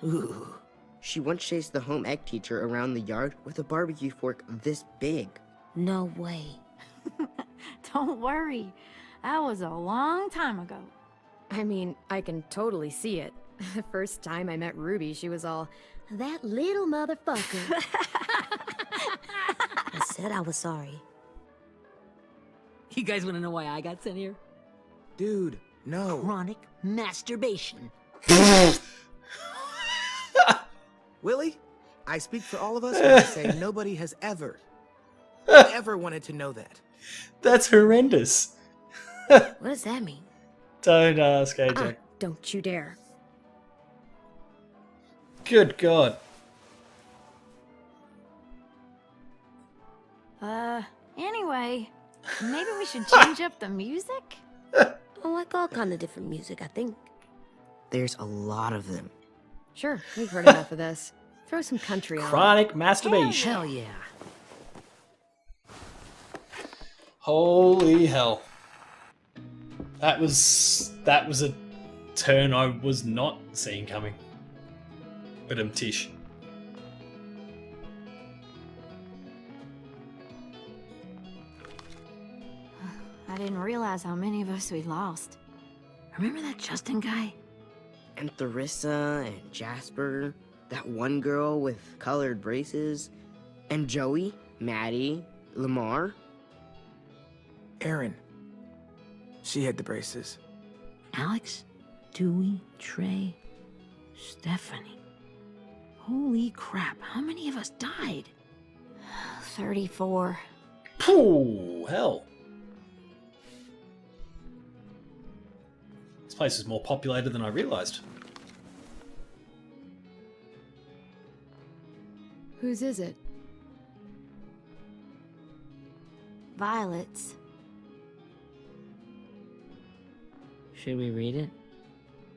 Ooh. She once chased the home ec teacher around the yard with a barbecue fork this big. No way. Don't worry. That was a long time ago. I mean, I can totally see it. The first time I met Ruby, she was all, "That little motherfucker." I said I was sorry. You guys want to know why I got sent here? Dude, no. Chronic masturbation. Willie, I speak for all of us when I say nobody has ever wanted to know that. That's horrendous. What does that mean? Don't ask, AJ. Don't you dare. Good God. Anyway, maybe we should change up the music? I like all kind of different music, I think. There's a lot of them. Sure, we've heard enough of this. Throw some country on. Chronic masturbation. Hell yeah. Holy hell. That was a turn I was not seeing coming. But tish. I didn't realize how many of us we lost. Remember that Justin guy? And Theresa and Jasper, that one girl with colored braces, and Joey, Maddie, Lamar. Erin. She had the braces. Alex, Dewey, Trey, Stephanie. Holy crap, how many of us died? 34. Pooh, hell. This place is more populated than I realized. Whose is it? Violet's. Should we read it?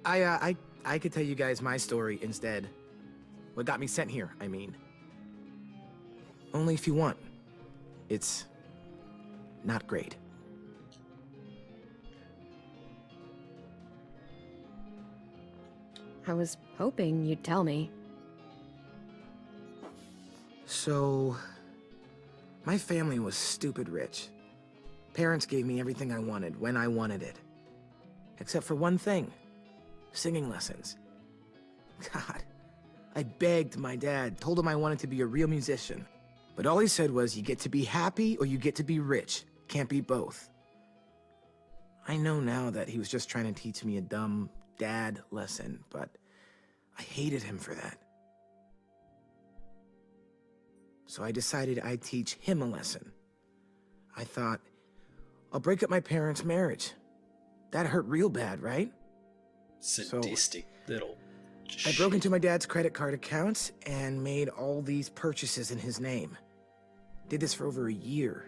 I could tell you guys my story instead. What got me sent here, I mean. Only if you want. It's not great. I was hoping you'd tell me. So, my family was stupid rich. Parents gave me everything I wanted when I wanted it. Except for one thing. Singing lessons. God, I begged my dad, told him I wanted to be a real musician. But all he said was, you get to be happy or you get to be rich. Can't be both. I know now that he was just trying to teach me a dumb dad lesson, but I hated him for that. So I decided I'd teach him a lesson. I thought, I'll break up my parents' marriage. That hurt real bad, right? Sadistic little I broke into my dad's credit card accounts and made all these purchases in his name. Did this for over a year.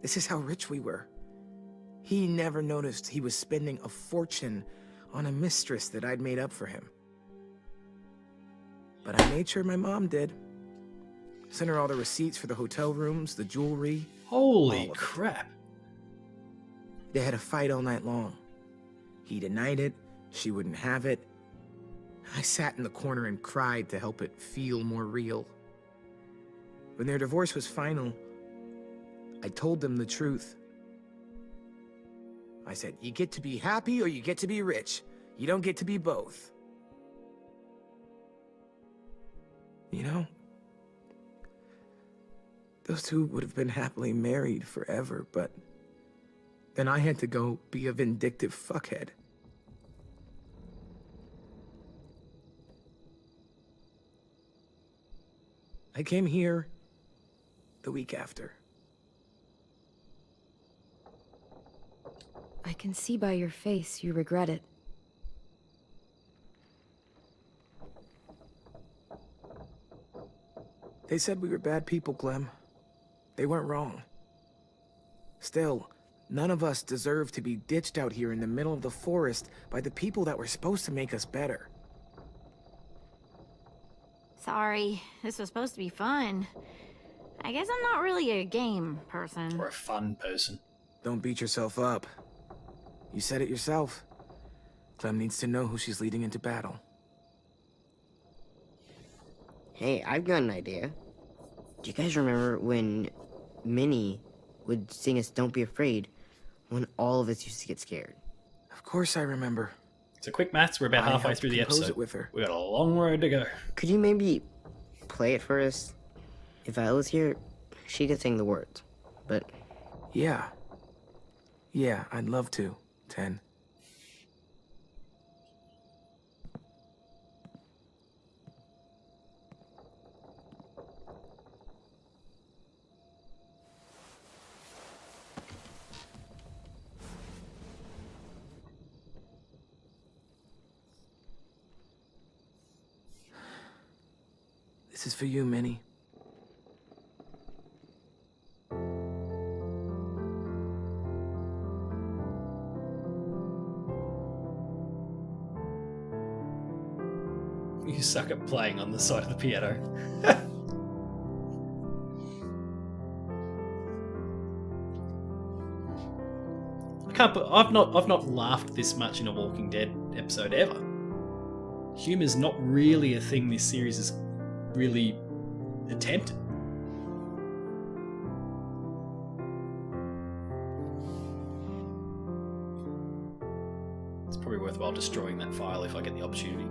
This is how rich we were. He never noticed he was spending a fortune on a mistress that I'd made up for him. But I made sure my mom did. Sent her all the receipts for the hotel rooms, the jewelry. Holy crap. They had a fight all night long. He denied it, she wouldn't have it. I sat in the corner and cried to help it feel more real. When their divorce was final, I told them the truth. I said, you get to be happy or you get to be rich. You don't get to be both. You know, those two would have been happily married forever, but then I had to go be a vindictive fuckhead. I came here the week after. I can see by your face you regret it. They said we were bad people, Clem. They weren't wrong. Still, None of us deserve to be ditched out here in the middle of the forest by the people that were supposed to make us better. Sorry, this was supposed to be fun. I guess I'm not really a game person. Or a fun person. Don't beat yourself up. You said it yourself. Clem needs to know who she's leading into battle. Hey, I've got an idea. Do you guys remember when Minnie would sing us Don't Be Afraid when all of us used to get scared? Of course I remember. So quick maths, we're about I halfway helped through the compose episode. it with her. We got a long road to go. Could you maybe play it for us? If I was here, she could sing the words, but... Yeah. Yeah, I'd love to, 10. This is for you, Minnie. You suck at playing on the side of the piano. I've not laughed this much in a Walking Dead episode ever. Humor's not really a thing this series has really attempted. It's probably worthwhile destroying that file if I get the opportunity.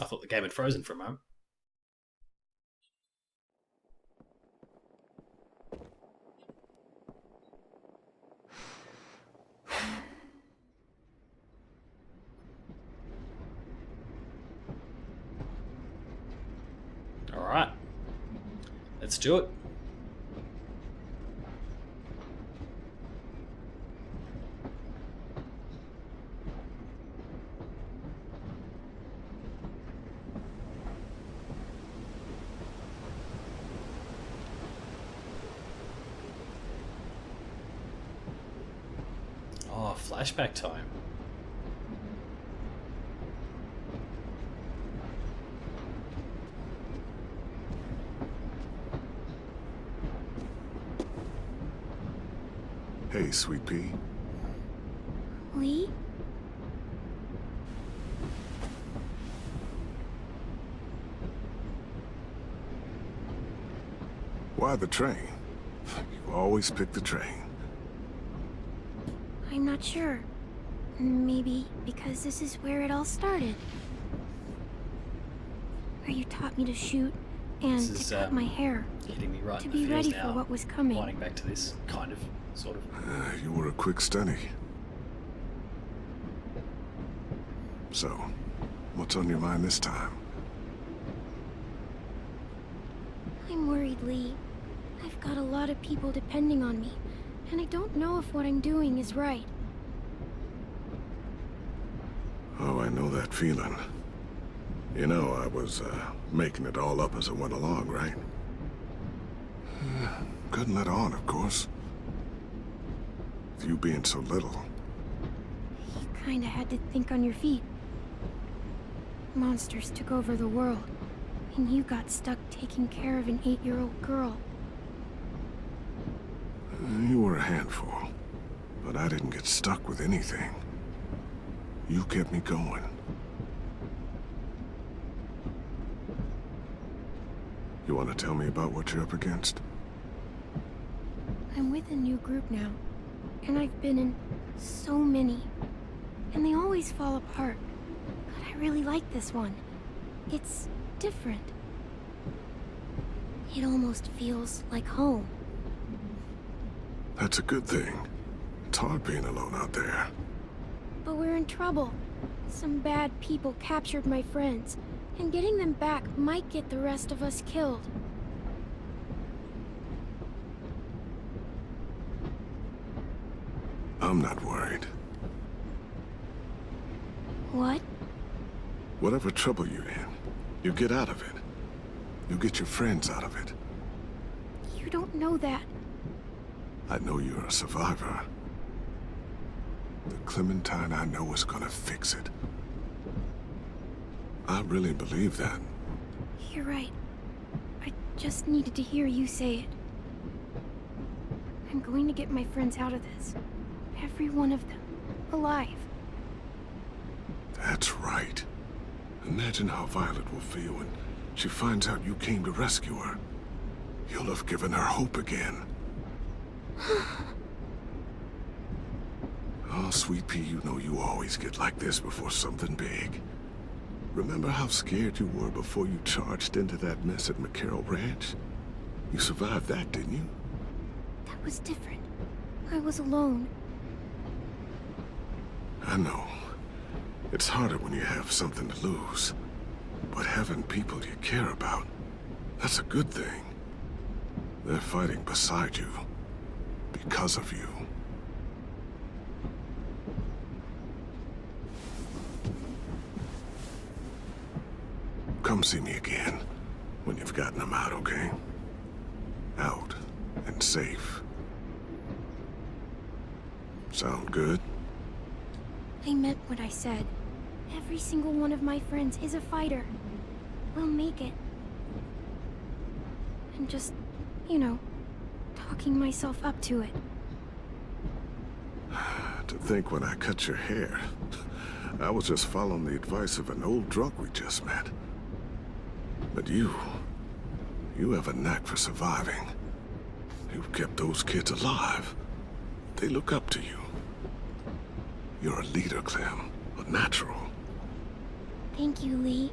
I thought the game had frozen for a moment. All right, let's do it. Oh, flashback time. Hey, Sweet Pea. Lee? Why the train? You always pick the train. I'm not sure. Maybe because this is where it all started. Where you taught me to shoot and This is, to cut my hair. Hitting me right To in the be feels ready now. for what was coming. Winding back to this, kind of, sort of. You were a quick study. So, what's on your mind this time? I'm worried, Lee. I've got a lot of people depending on me, and I don't know if what I'm doing is right. Oh, I know that feeling. You know, I was, making it all up as I went along, right? Couldn't let on, of course. With you being so little. You kinda had to think on your feet. Monsters took over the world, and you got stuck taking care of an 8-year-old girl. You were a handful, but I didn't get stuck with anything. You kept me going. You want to tell me about what you're up against? I'm with a new group now, and I've been in so many, and they always fall apart. But I really like this one. It's different. It almost feels like home. That's a good thing. It's hard being alone out there. But we're in trouble. Some bad people captured my friends, and getting them back might get the rest of us killed. I'm not worried. What? Whatever trouble you're in, you get out of it. You get your friends out of it. You don't know that. I know you're a survivor. The Clementine I know is gonna fix it. I really believe that. You're right. I just needed to hear you say it. I'm going to get my friends out of this. Every one of them. Alive. That's right. Imagine how Violet will feel when she finds out you came to rescue her. You'll have given her hope again. Oh, Sweet Pea, you know you always get like this before something big. Remember how scared you were before you charged into that mess at McCarroll Ranch? You survived that, didn't you? That was different. I was alone. I know. It's harder when you have something to lose. But having people you care about, that's a good thing. They're fighting beside you. Because of you. Come see me again when you've gotten them out, okay? Out and safe. Sound good? I meant what I said. Every single one of my friends is a fighter. We'll make it. I'm just, you know, talking myself up to it. To think when I cut your hair, I was just following the advice of an old drunk we just met. But you have a knack for surviving. You've kept those kids alive. They look up to you. You're a leader, Clem. A natural. Thank you, Lee.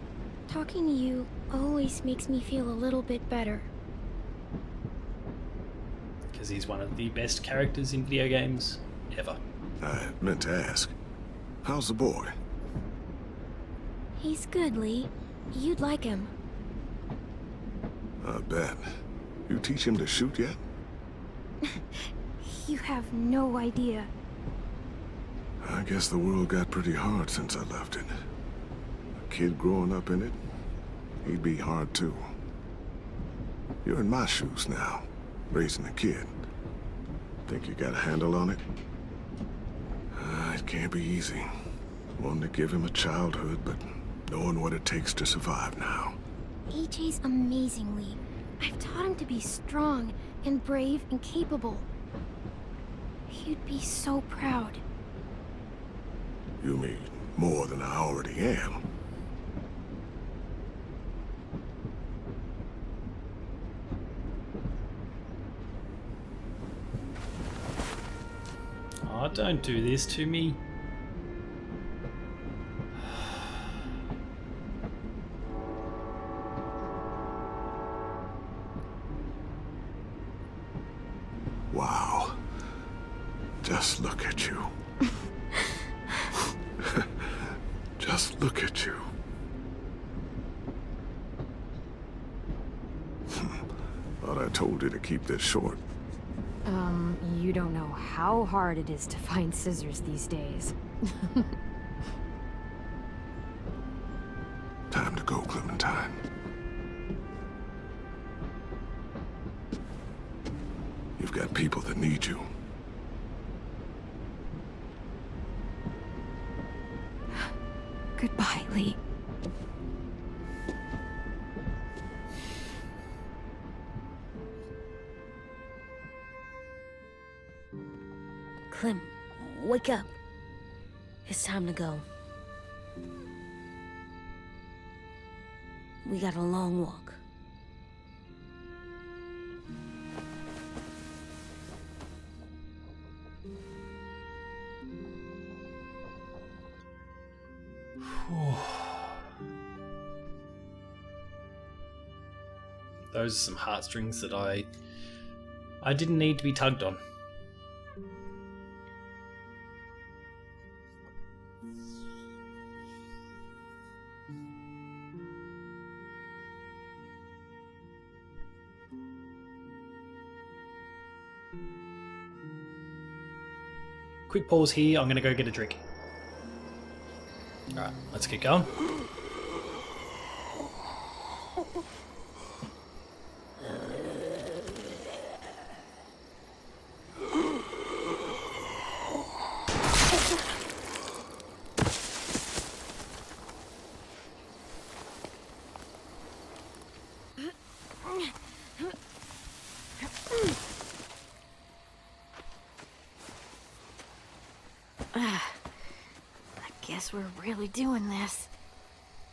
Talking to you always makes me feel a little bit better. Because he's one of the best characters in video games ever. I meant to ask, how's the boy? He's good, Lee. You'd like him. I bet. You teach him to shoot yet? You have no idea. I guess the world got pretty hard since I left it. A kid growing up in it, he'd be hard too. You're in my shoes now, raising a kid. Think you got a handle on it? It can't be easy. Wanting to give him a childhood, but knowing what it takes to survive now. AJ's amazing, Lee. I've taught him to be strong and brave and capable. He'd be so proud. You mean more than I already am? Oh, don't do this to me. Wow. Just look at you. Just look at you. Thought I told you to keep this short. You don't know how hard it is to find scissors these days. Time to go. time. You've got people that need you. Goodbye, Lee. Clem, wake up. It's time to go. We got a long walk. Those are some heartstrings that I didn't need to be tugged on. Quick pause here, I'm going to go get a drink. Alright, let's get going. Guess we're really doing this.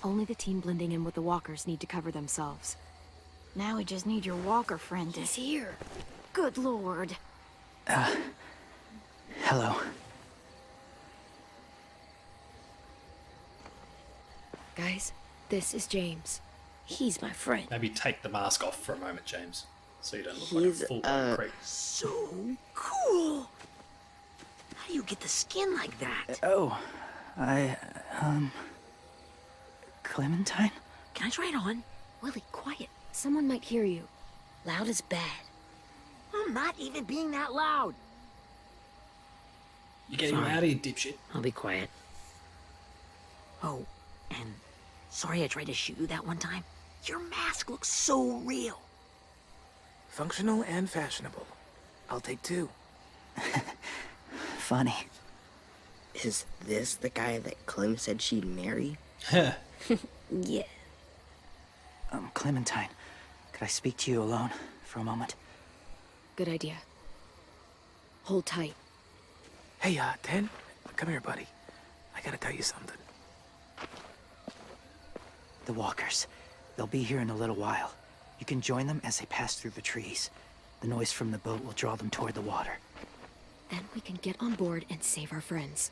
Only the team blending in with the walkers need to cover themselves. Now we just need your walker friend to... He's here. Good lord. Hello. Guys, this is James. He's my friend. Maybe take the mask off for a moment, James, so you don't look He's, like a full-blown creep. So cool. How do you get the skin like that? Clementine? Can I try it on? Willie, quiet. Someone might hear you. Loud is bad. I'm not even being that loud. You getting Sorry. out of here, dipshit. I'll be quiet. Oh, and sorry I tried to shoot you that one time. Your mask looks so real. Functional and fashionable. I'll take 2. Funny. Is this the guy that Clem said she'd marry? Yeah. Clementine, could I speak to you alone for a moment? Good idea. Hold tight. Hey, 10? Come here, buddy. I gotta tell you something. The walkers. They'll be here in a little while. You can join them as they pass through the trees. The noise from the boat will draw them toward the water. Then we can get on board and save our friends.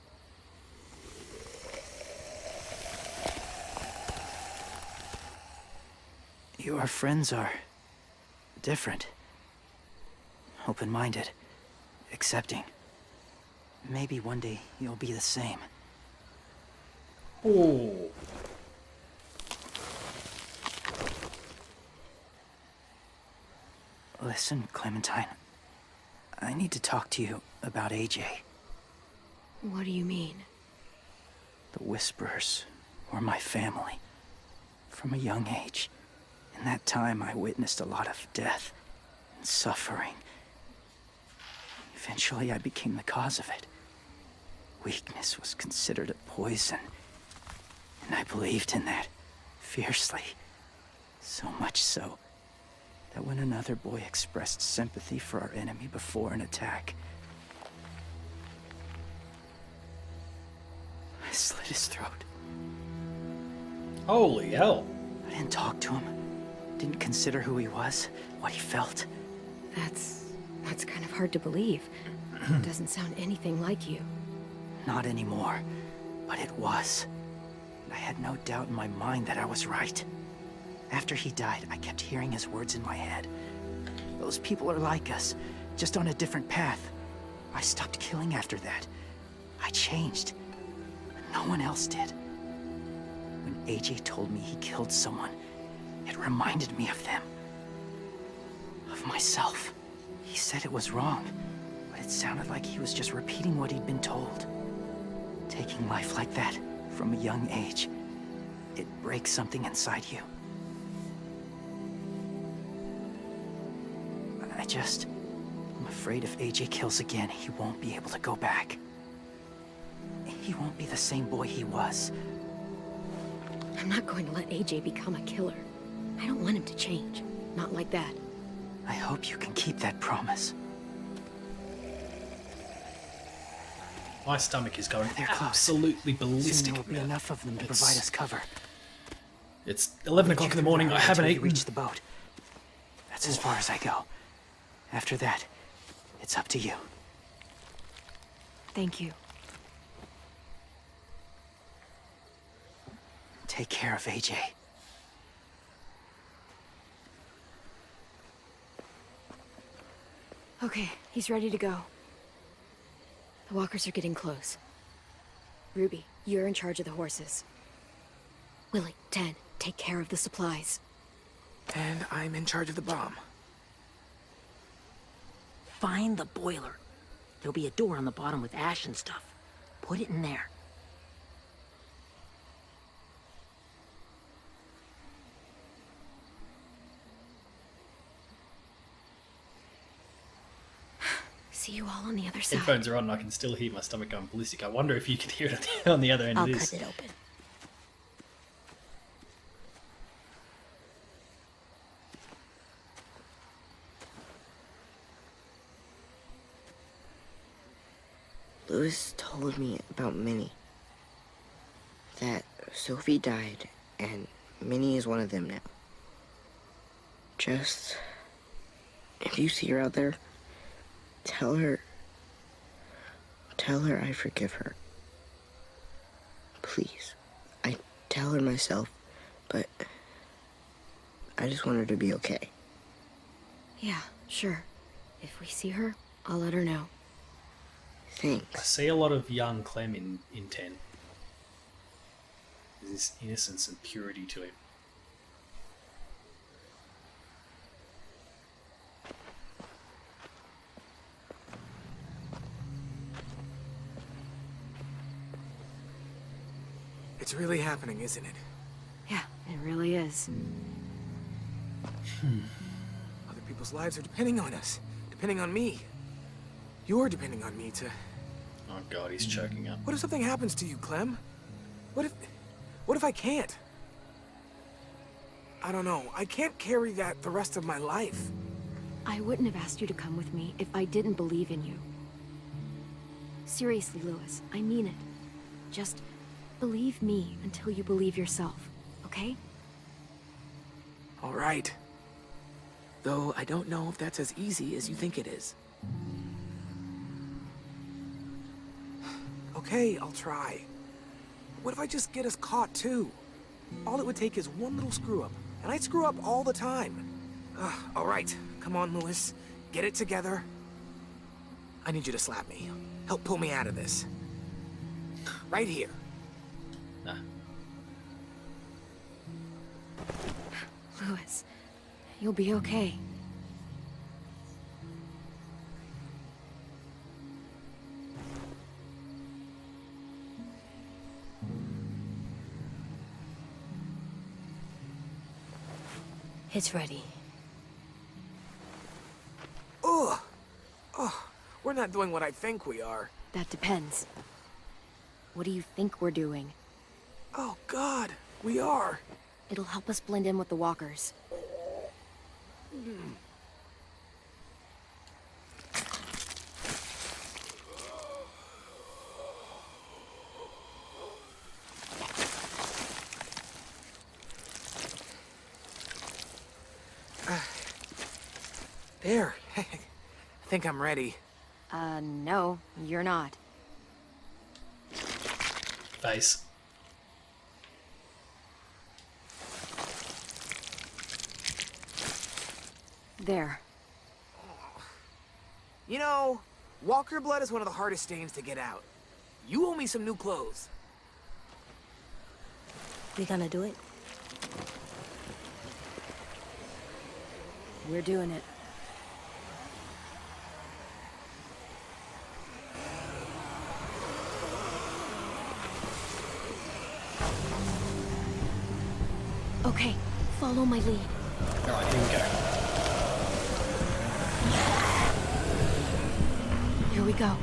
Your friends are different. Open-minded. Accepting. Maybe one day you'll be the same. Oh. Listen, Clementine. I need to talk to you about AJ. What do you mean? The Whisperers were my family. From a young age. In that time, I witnessed a lot of death and suffering. Eventually, I became the cause of it. Weakness was considered a poison. And I believed in that fiercely. So much so that when another boy expressed sympathy for our enemy before an attack, I slit his throat. Holy hell. I didn't talk to him. Didn't consider who he was, what he felt. That's kind of hard to believe. It doesn't sound anything like you. Not anymore, but it was. I had no doubt in my mind that I was right. After he died, I kept hearing his words in my head. Those people are like us, just on a different path. I stopped killing after that. I changed, but no one else did. When AJ told me he killed someone, it reminded me of them. Of myself. He said it was wrong, but it sounded like he was just repeating what he'd been told. Taking life like that, from a young age, it breaks something inside you. I'm afraid if AJ kills again, he won't be able to go back. He won't be the same boy he was. I'm not going to let AJ become a killer. I don't want him to change. Not like that. I hope you can keep that promise. My stomach is going They're close. absolutely Soon ballistic. there will be enough of them to provide us cover. It's 11 o'clock in the morning. I haven't Until we eaten. reach the boat. That's as far as I go. After that, it's up to you. Thank you. Take care of AJ. Okay, he's ready to go. The walkers are getting close. Ruby, you're in charge of the horses. Willie, Ted, take care of the supplies. And I'm in charge of the bomb. Find the boiler. There'll be a door on the bottom with ash and stuff. Put it in there. See you all on the other side. Headphones are on and I can still hear my stomach going ballistic. I wonder if you can hear it on the other end I'll of cut this. it open. Lewis told me about Minnie. That Sophie died, and Minnie is one of them now. Just... if you see her out there, tell her I forgive her. Please. I tell her myself, but I just want her to be okay. Yeah, sure. If we see her, I'll let her know. I Thanks. see a lot of young Clem in 10. There's this innocence and purity to him. It's really happening, isn't it? Yeah, it really is. Other people's lives are depending on us. Depending on me. You're depending on me to... Oh god, he's choking up. What if something happens to you, Clem? What if I can't? I don't know. I can't carry that the rest of my life. I wouldn't have asked you to come with me if I didn't believe in you. Seriously, Lewis, I mean it. Just believe me until you believe yourself, okay? All right. Though I don't know if that's as easy as you think it is. Okay, I'll try. What if I just get us caught too? All it would take is one little screw up, and I screw up all the time. All right, come on, Lewis. Get it together. I need you to slap me. Help pull me out of this. Right here. Nah. Lewis, you'll be okay. It's ready. Ugh. Oh, we're not doing what I think we are. That depends. What do you think we're doing? Oh, God, we are. It'll help us blend in with the walkers. There. I think I'm ready. No, you're not. Face. There. You know, Walker blood is one of the hardest stains to get out. You owe me some new clothes. We gonna do it? We're doing it. Okay, follow my lead. Alright, here we go. we go.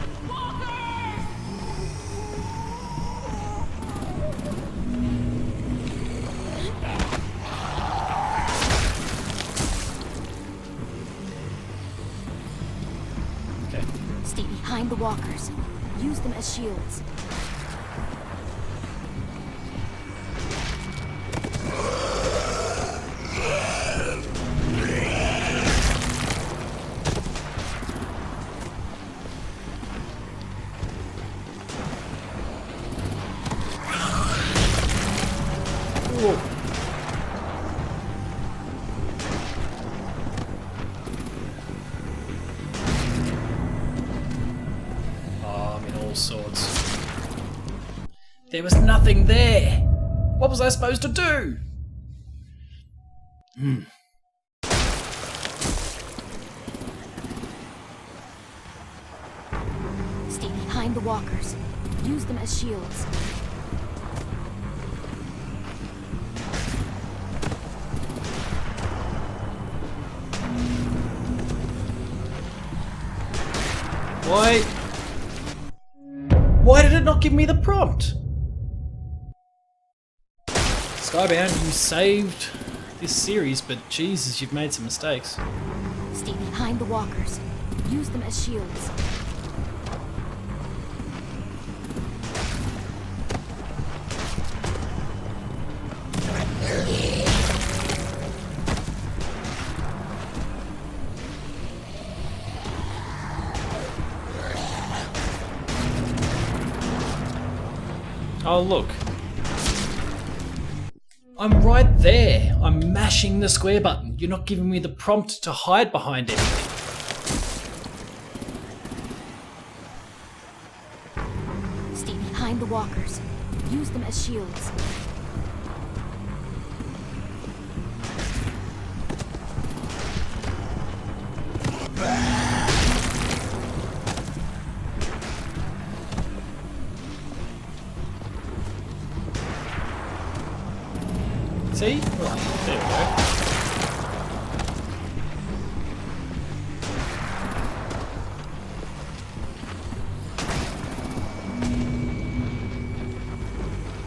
Okay. Stay behind the walkers. Use them as shields. Oh, I'm in all sorts. There was nothing there. What was I supposed to do? Stay behind the walkers. Use them as shields. Why? Why did it not give me the prompt? Skybound, you saved this series, but Jesus, you've made some mistakes. Stay behind the walkers. Use them as shields. Oh, look. I'm right there. I'm mashing the square button. You're not giving me the prompt to hide behind anything. Stay behind the walkers. Use them as shields. See? Oh, there we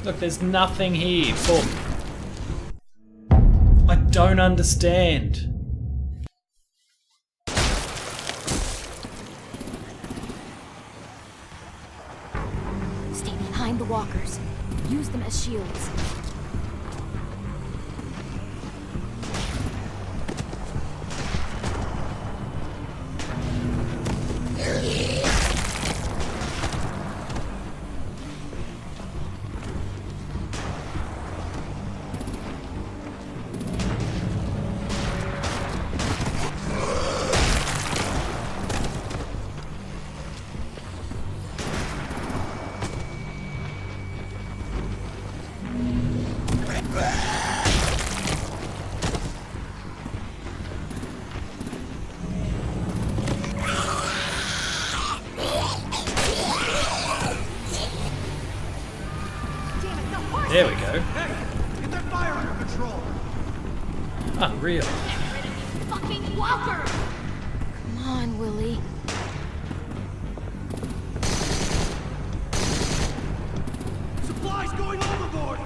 go. Look, there's nothing here. Boom. I don't understand. Stay behind the walkers. Use them as shields. There we go. Hey, get that fire under control. Unreal. Fucking walker! Come on, Willie. Supplies going overboard.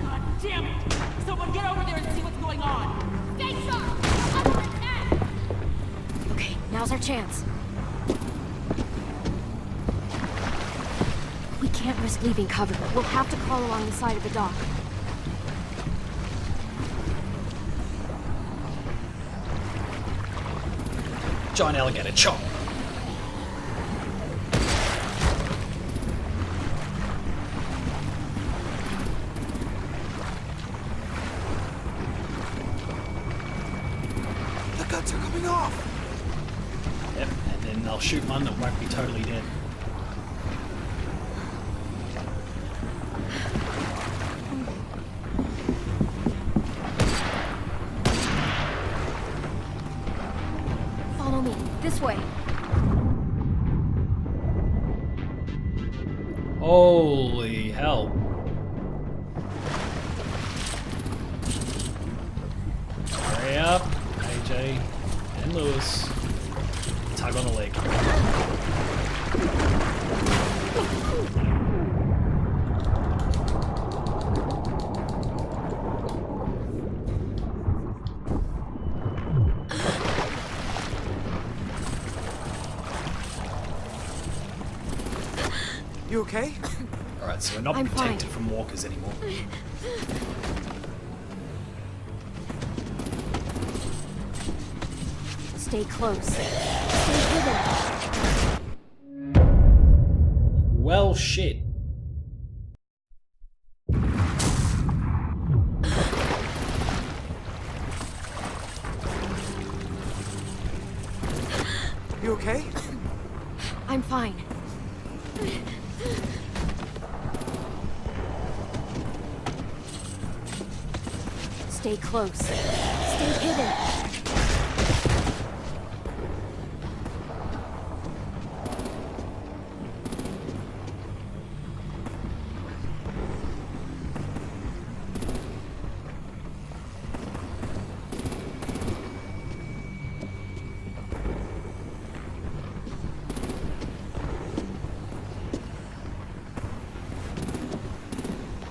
God damn it! Someone get over there and see what's going on! Stay sharp! Under attack! Okay, now's our chance. We can't risk leaving cover. We'll have to crawl along the side of the dock. Giant alligator chop. The guns are coming off. Yep, and then they'll shoot one that won't be totally dead. Follow me. This way. Holy hell. Hurry up, AJ and Lewis. Tug on the leg. You okay? Alright, so we're not I'm protected fine. from walkers anymore. Stay close. Stay hidden. Well, shit. You okay? I'm fine. Stay close. Stay hidden.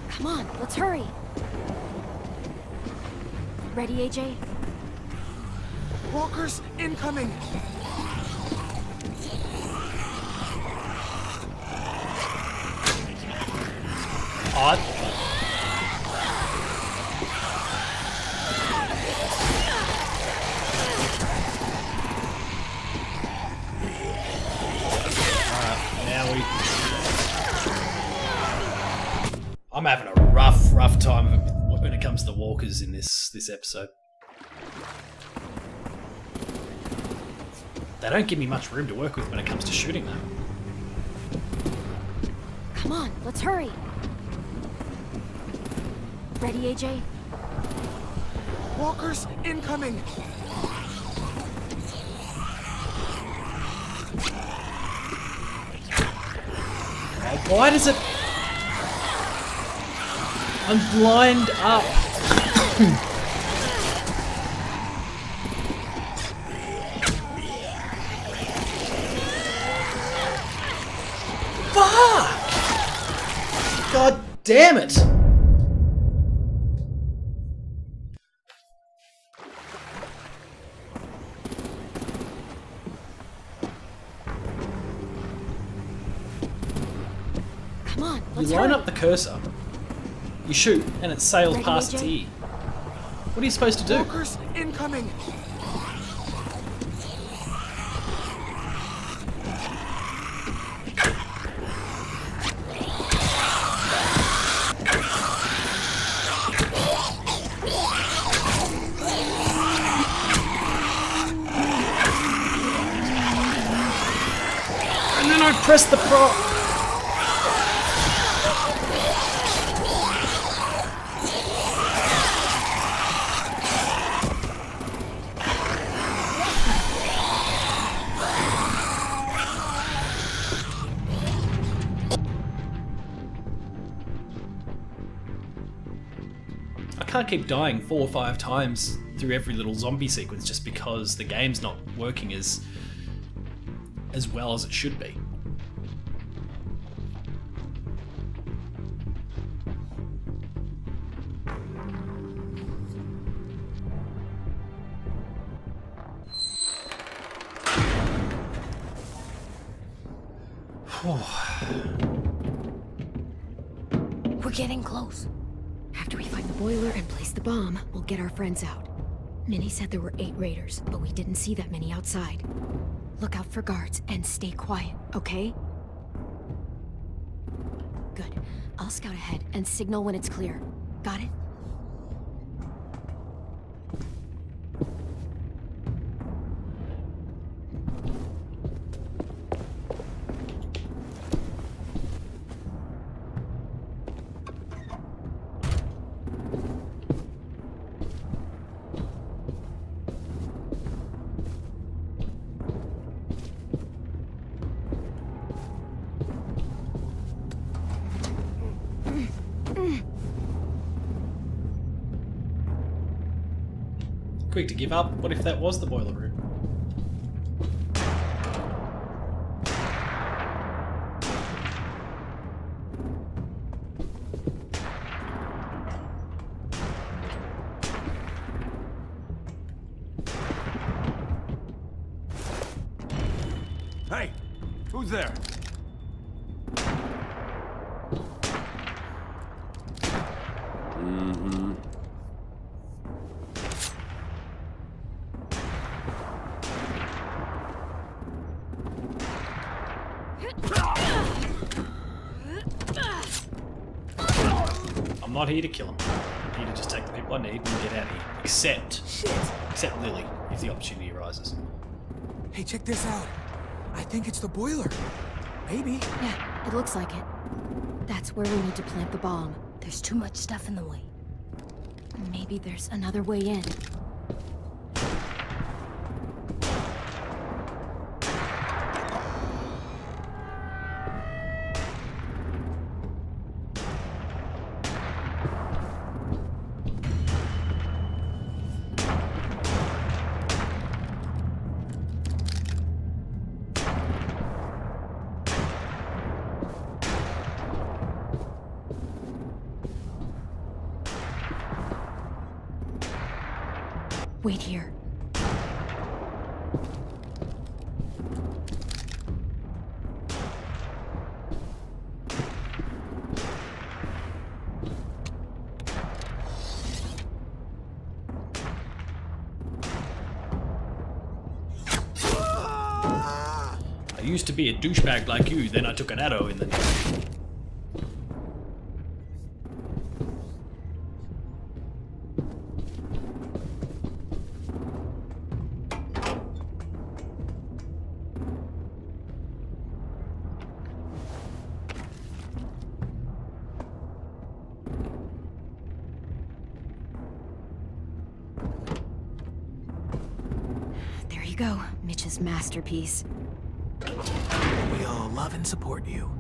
Come on, let's hurry. Ready, AJ? Walkers incoming! Odd. Now we... I'm having a rough time of it when it comes to the walkers in this episode. They don't give me much room to work with when it comes to shooting them. Come on, let's hurry. Ready, AJ? Walkers incoming! Why does it... I'm blind up. Fuck! God damn it! Come on, You let's line hurry. up the cursor, you shoot, and it sails Ready, past its AJ? ear. What are you supposed to do? Walkers incoming! And then I press the prop. I can't keep dying 4 or 5 times through every little zombie sequence just because the game's not working as well as it should be. We're getting close. After we find the boiler and place the bomb, we'll get our friends out. Minnie said there were 8 raiders, but we didn't see that many outside. Look out for guards and stay quiet, okay? Good. I'll scout ahead and signal when it's clear. Got it? Quick to give up. What if that was the boiler room? Hey, who's there? Mm-hmm. I'm not here to kill him. I'm here to just take the people I need and get out of here. Except Lily, if the opportunity arises. Hey, check this out. I think it's the boiler. Maybe. Yeah, it looks like it. That's where we need to plant the bomb. There's too much stuff in the way. Maybe there's another way in. Wait here. I used to be a douchebag like you, then I took an arrow in the neck. There you go, Mitch's masterpiece. We all love and support you.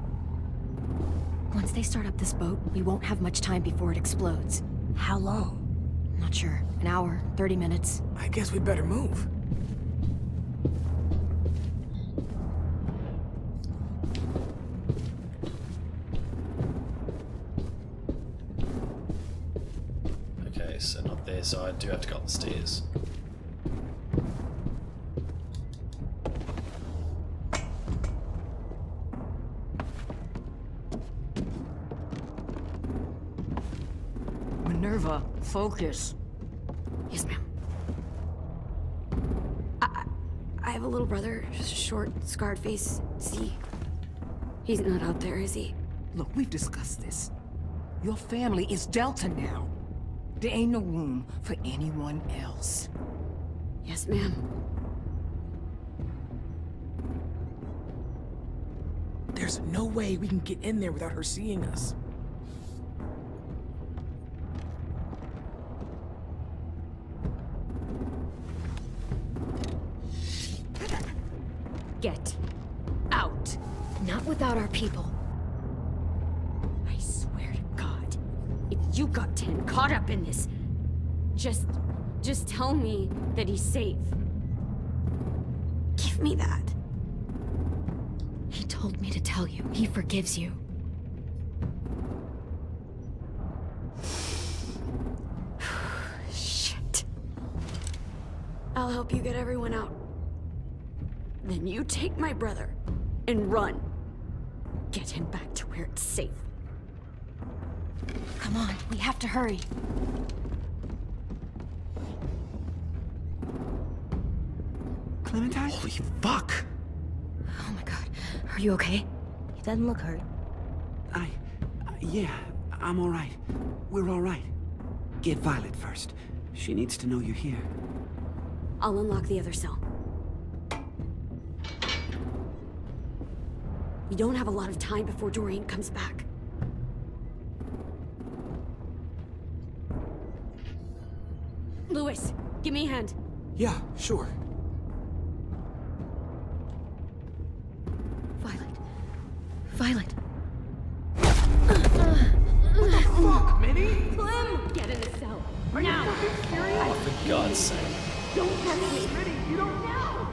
Once they start up this boat, we won't have much time before it explodes. How long? Not sure. An hour, 30 minutes. I guess we'd better move. Okay, so not there, so I do have to go up the stairs. Minerva, focus. Yes, ma'am. I have a little brother, short, scarred face. See? He's not out there, is he? Look, we've discussed this. Your family is Delta now. There ain't no room for anyone else. Yes, ma'am. There's no way we can get in there without her seeing us. Get out. Not without our people. I swear to God, if you got Tim caught up in this, just tell me that he's safe. Give me that. He told me to tell you. He forgives you. Shit. I'll help you get everyone out. Then you take my brother and run. Get him back to where it's safe. Come on, we have to hurry. Clementine? Holy fuck! Oh my god. Are you okay? He doesn't look hurt. Yeah, I'm all right. We're all right. Get Violet first. She needs to know you're here. I'll unlock the other cell. We don't have a lot of time before Doreen comes back. Lewis, give me a hand. Yeah, sure. Violet. What the fuck, Minnie? Clem! Get in the cell. Now! Oh, for God's sake. Don't touch me! Minnie, you don't No!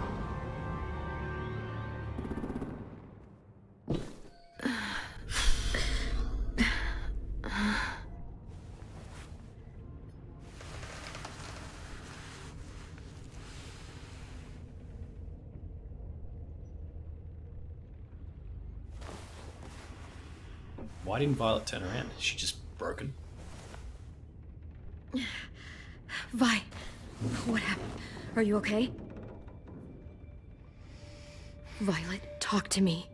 Why didn't Violet turn around? Is she just broken? Vi, what happened? Are you okay? Violet, talk to me.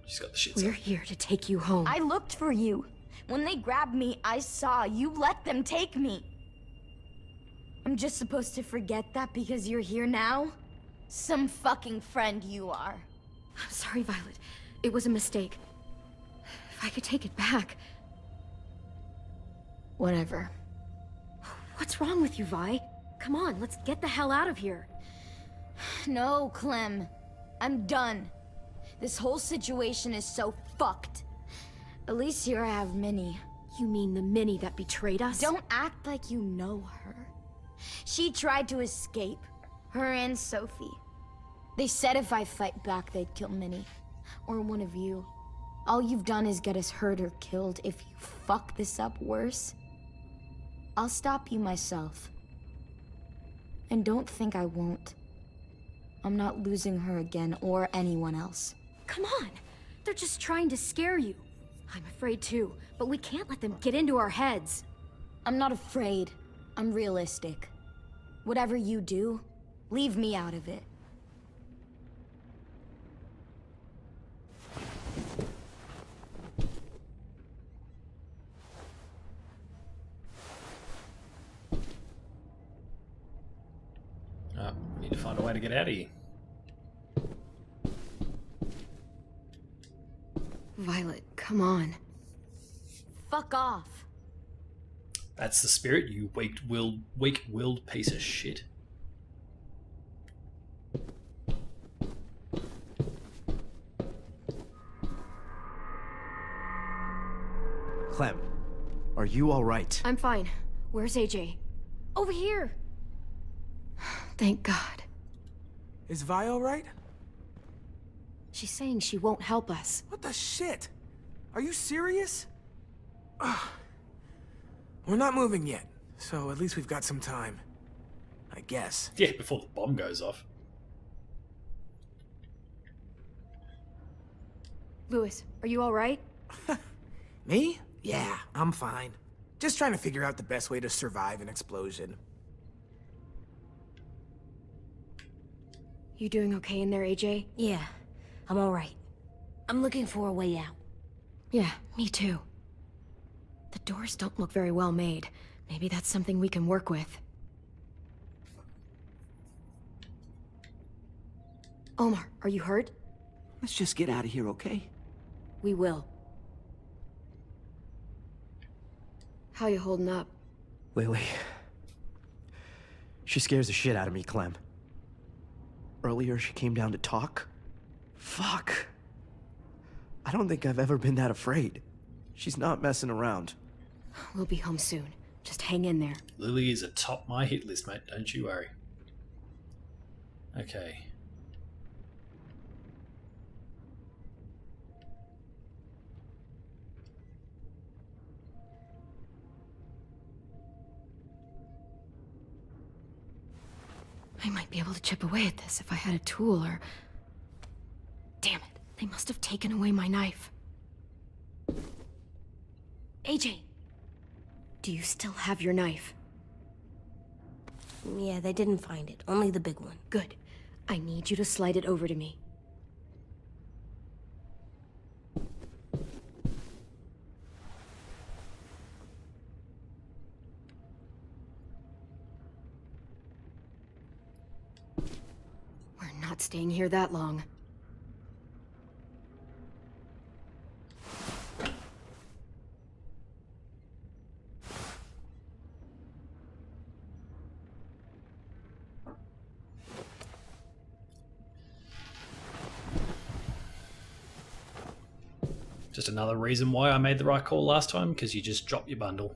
She's got the shit. We're here to take you home. I looked for you. When they grabbed me, I saw you let them take me. I'm just supposed to forget that because you're here now? Some fucking friend you are. I'm sorry, Violet. It was a mistake. If I could take it back. Whatever. What's wrong with you, Vi? Come on, let's get the hell out of here. No, Clem. I'm done. This whole situation is so fucked. At least here I have Minnie. You mean the Minnie that betrayed us? Don't act like you know her. She tried to escape. Her and Sophie. They said if I fight back, they'd kill Minnie. Or one of you. All you've done is get us hurt or killed. If you fuck this up worse, I'll stop you myself. And don't think I won't. I'm not losing her again, or anyone else. Come on! They're just trying to scare you. I'm afraid too, but we can't let them get into our heads. I'm not afraid. I'm realistic. Whatever you do, leave me out of it. We need to find a way to get out of here. Violet, come on. Fuck off. That's the spirit, you weak-willed piece of shit. Clem, are you all right? I'm fine. Where's AJ? Over here! Thank God. Is Vi all right? She's saying she won't help us. What the shit? Are you serious? Ugh. We're not moving yet, so at least we've got some time. I guess. Yeah, before the bomb goes off. Lewis, are you all right? Me? Yeah, I'm fine. Just trying to figure out the best way to survive an explosion. You doing okay in there, AJ? Yeah, I'm alright. I'm looking for a way out. Yeah, me too. The doors don't look very well made. Maybe that's something we can work with. Omar, are you hurt? Let's just get out of here, okay? We will. How you holding up? Lily. She scares the shit out of me, Clem. Earlier, she came down to talk. Fuck. I don't think I've ever been that afraid. She's not messing around. We'll be home soon. Just hang in there. Lily is atop my hit list, mate. Don't you worry. Okay. I might be able to chip away at this if I had a tool or... Damn it. They must have taken away my knife. AJ! Do you still have your knife? Yeah, they didn't find it. Only the big one. Good. I need you to slide it over to me. We're not staying here that long. Just another reason why I made the right call last time, because you just drop your bundle.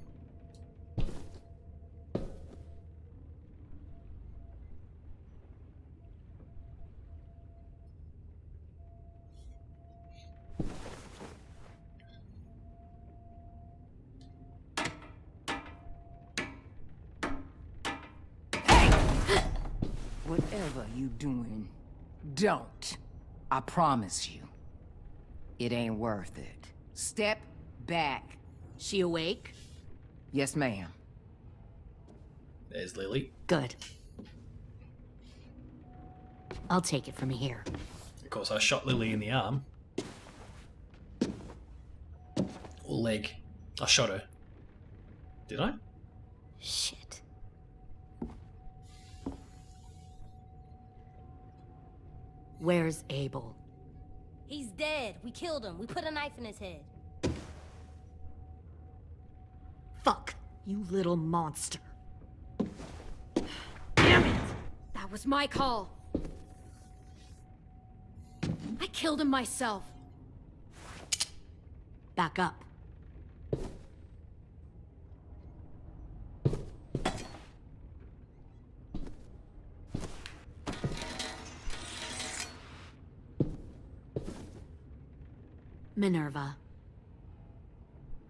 Whatever you doing, don't. I promise you. It ain't worth it. Step back. She awake? Yes, ma'am. There's Lily. Good. I'll take it from here. Of course, I shot Lily in the arm. Or leg. I shot her. Did I? Shit. Where's Abel? He's dead. We killed him. We put a knife in his head. Fuck, you little monster. Damn it! That was my call. I killed him myself. Back up. Minerva.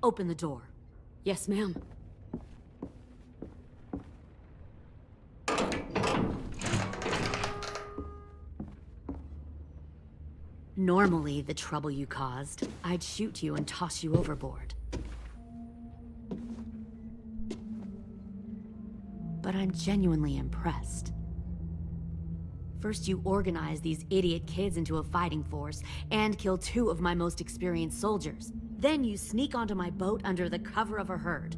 Open the door. Yes, ma'am. Normally, the trouble you caused, I'd shoot you and toss you overboard. But I'm genuinely impressed. First, you organize these idiot kids into a fighting force and kill 2 of my most experienced soldiers. Then you sneak onto my boat under the cover of a herd.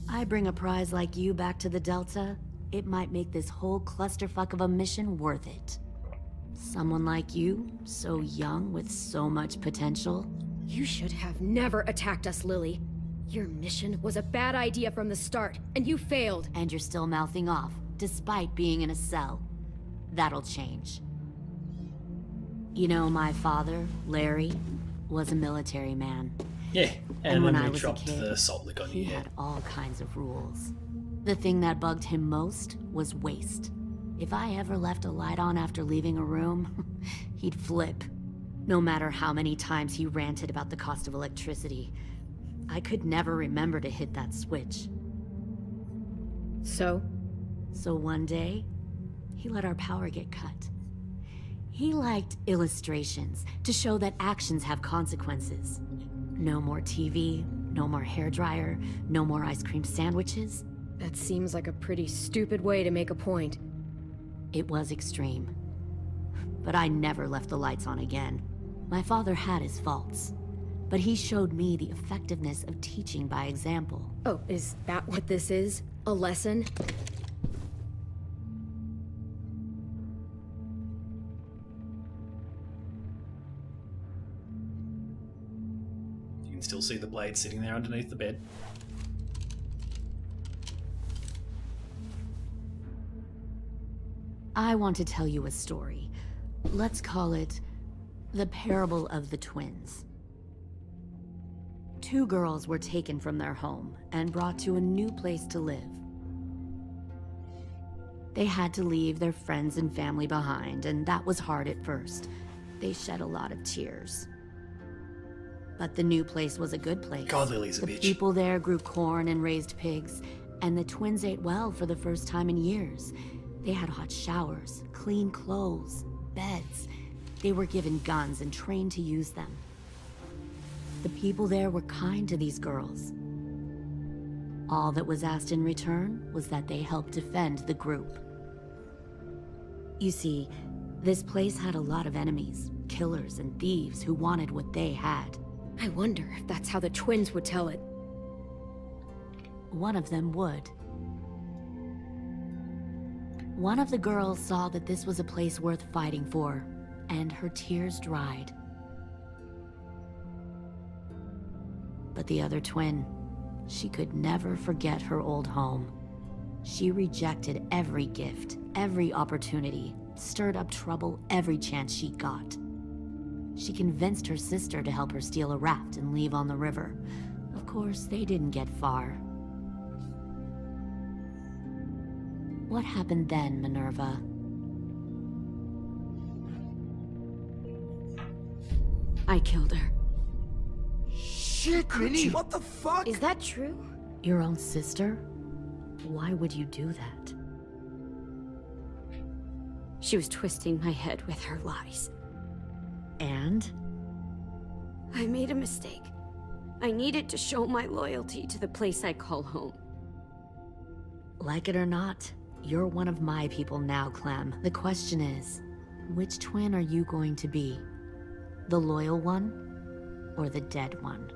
I bring a prize like you back to the Delta, it might make this whole clusterfuck of a mission worth it. Someone like you, so young with so much potential. You should have never attacked us, Lily. Your mission was a bad idea from the start, and you failed. And you're still mouthing off, despite being in a cell. That'll change. You know, my father, Larry, was a military man. Yeah, and when then I we was a dropped kid, the salt lick on he you. Yeah. had all kinds of rules. The thing that bugged him most was waste. If I ever left a light on after leaving a room, he'd flip. No matter how many times he ranted about the cost of electricity, I could never remember to hit that switch. So? So one day, he let our power get cut. He liked illustrations to show that actions have consequences. No more TV, no more hairdryer, no more ice cream sandwiches. That seems like a pretty stupid way to make a point. It was extreme. But I never left the lights on again. My father had his faults, but he showed me the effectiveness of teaching by example. Oh, is that what this is? A lesson? You can still see the blade sitting there underneath the bed. I want to tell you a story. Let's call it the parable of the twins. 2 girls were taken from their home and brought to a new place to live. They had to leave their friends and family behind, and that was hard at first. They shed a lot of tears. But the new place was a good place. God, Lily's a The bitch. people there grew corn and raised pigs, and the twins ate well for the first time in years. They had hot showers, clean clothes, beds. They were given guns and trained to use them. The people there were kind to these girls. All that was asked in return was that they help defend the group. You see, this place had a lot of enemies, killers and thieves who wanted what they had. I wonder if that's how the twins would tell it. One of them would. One of the girls saw that this was a place worth fighting for, and her tears dried. But the other twin, she could never forget her old home. She rejected every gift, every opportunity, stirred up trouble every chance she got. She convinced her sister to help her steal a raft and leave on the river. Of course, they didn't get far. What happened then, Minerva? I killed her. Shit, Minnie, what the fuck? Is that true? Your own sister? Why would you do that? She was twisting my head with her lies. And? I made a mistake. I needed to show my loyalty to the place I call home. Like it or not, you're one of my people now, Clem. The question is, which twin are you going to be? The loyal one or the dead one?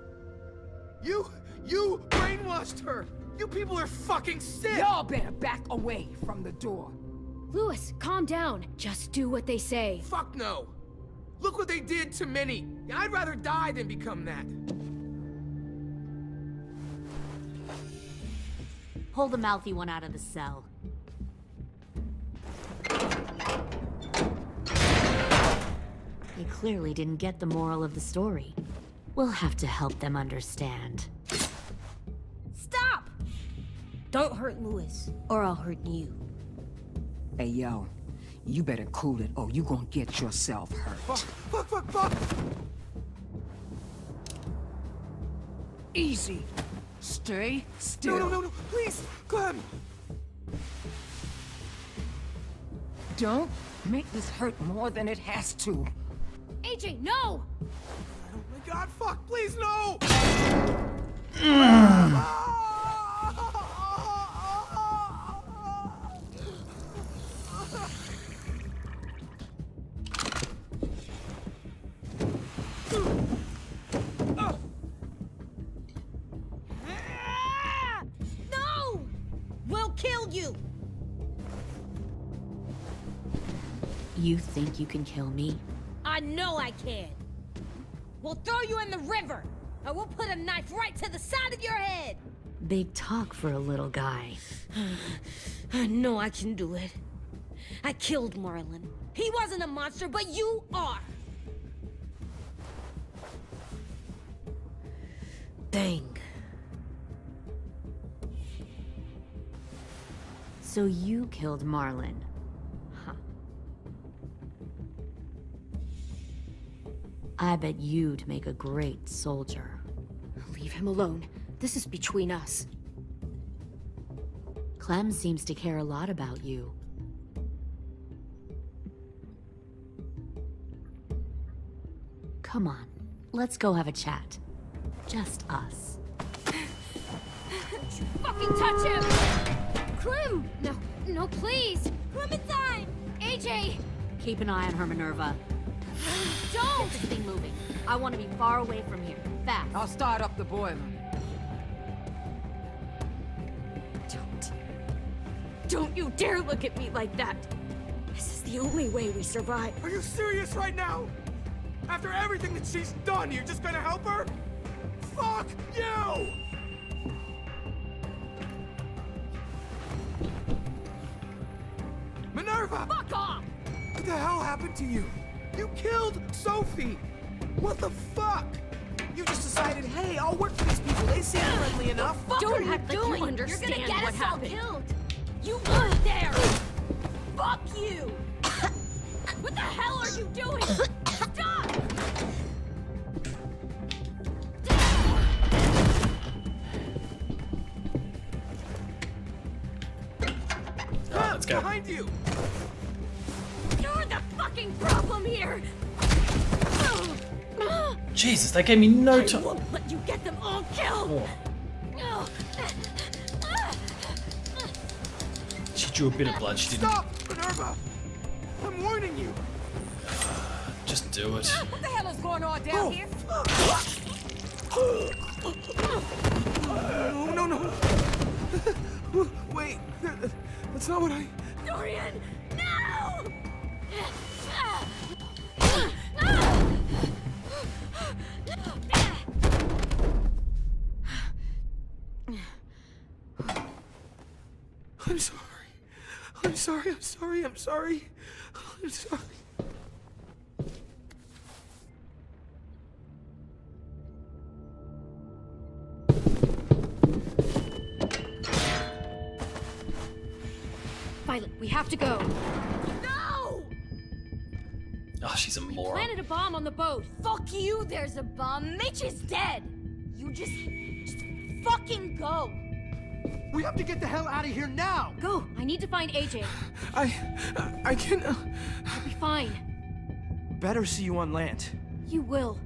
You brainwashed her! You people are fucking sick! Y'all better back away from the door. Lewis, calm down. Just do what they say. Fuck no! Look what they did to Minnie! I'd rather die than become that. Pull the mouthy one out of the cell. They clearly didn't get the moral of the story. We'll have to help them understand. Stop! Don't hurt Lewis, or I'll hurt you. Hey, yo. You better cool it, or you gonna get yourself hurt. Fuck! Easy. Stay still. No, please, Clem! Don't make this hurt more than it has to. AJ, no! Oh my god, fuck, please, no! No! We'll kill you! You think you can kill me? I know I can. We'll throw you in the river, and we'll put a knife right to the side of your head. Big talk for a little guy. I know I can do it. I killed Marlon. He wasn't a monster, but you are. Dang. So you killed Marlon. Huh. I bet you'd make a great soldier. Leave him alone. This is between us. Clem seems to care a lot about you. Come on, let's go have a chat. Just us. Fucking touch him! Clem! No, please! Clementine! AJ! Keep an eye on her, Minerva. Don't! Get this thing moving. I want to be far away from here. Fast. I'll start up the boiler. Don't you dare look at me like that! This is the only way we survive. Are you serious right now? After everything that she's done, you're just gonna help her? Fuck you! Minerva! Fuck off! What the hell happened to you? You killed Sophie! What the fuck? You just decided, hey, I'll work for these people. They seem friendly enough. Don't you act like doing? you understand You're gonna get what us all happened. killed. You weren't there! Fuck you! What the hell are you doing? Stop! Let's go. Behind you! You're the fucking problem here! Jesus, that gave me no time. I won't let you get them all killed! Oh. She drew a bit of blood, she didn't. Stop, Minerva! I'm warning you! Just do it. What the hell is going on down here? No. Wait, that's not what I... Dorian, no! I'm sorry. Violet, we have to go. No! Oh, she's a moron. Planted a bomb on the boat. Fuck you, there's a bomb. Mitch is dead. You just fucking go. We have to get the hell out of here now! Go! I need to find AJ. I can... I'll be fine. Better see you on land. You will.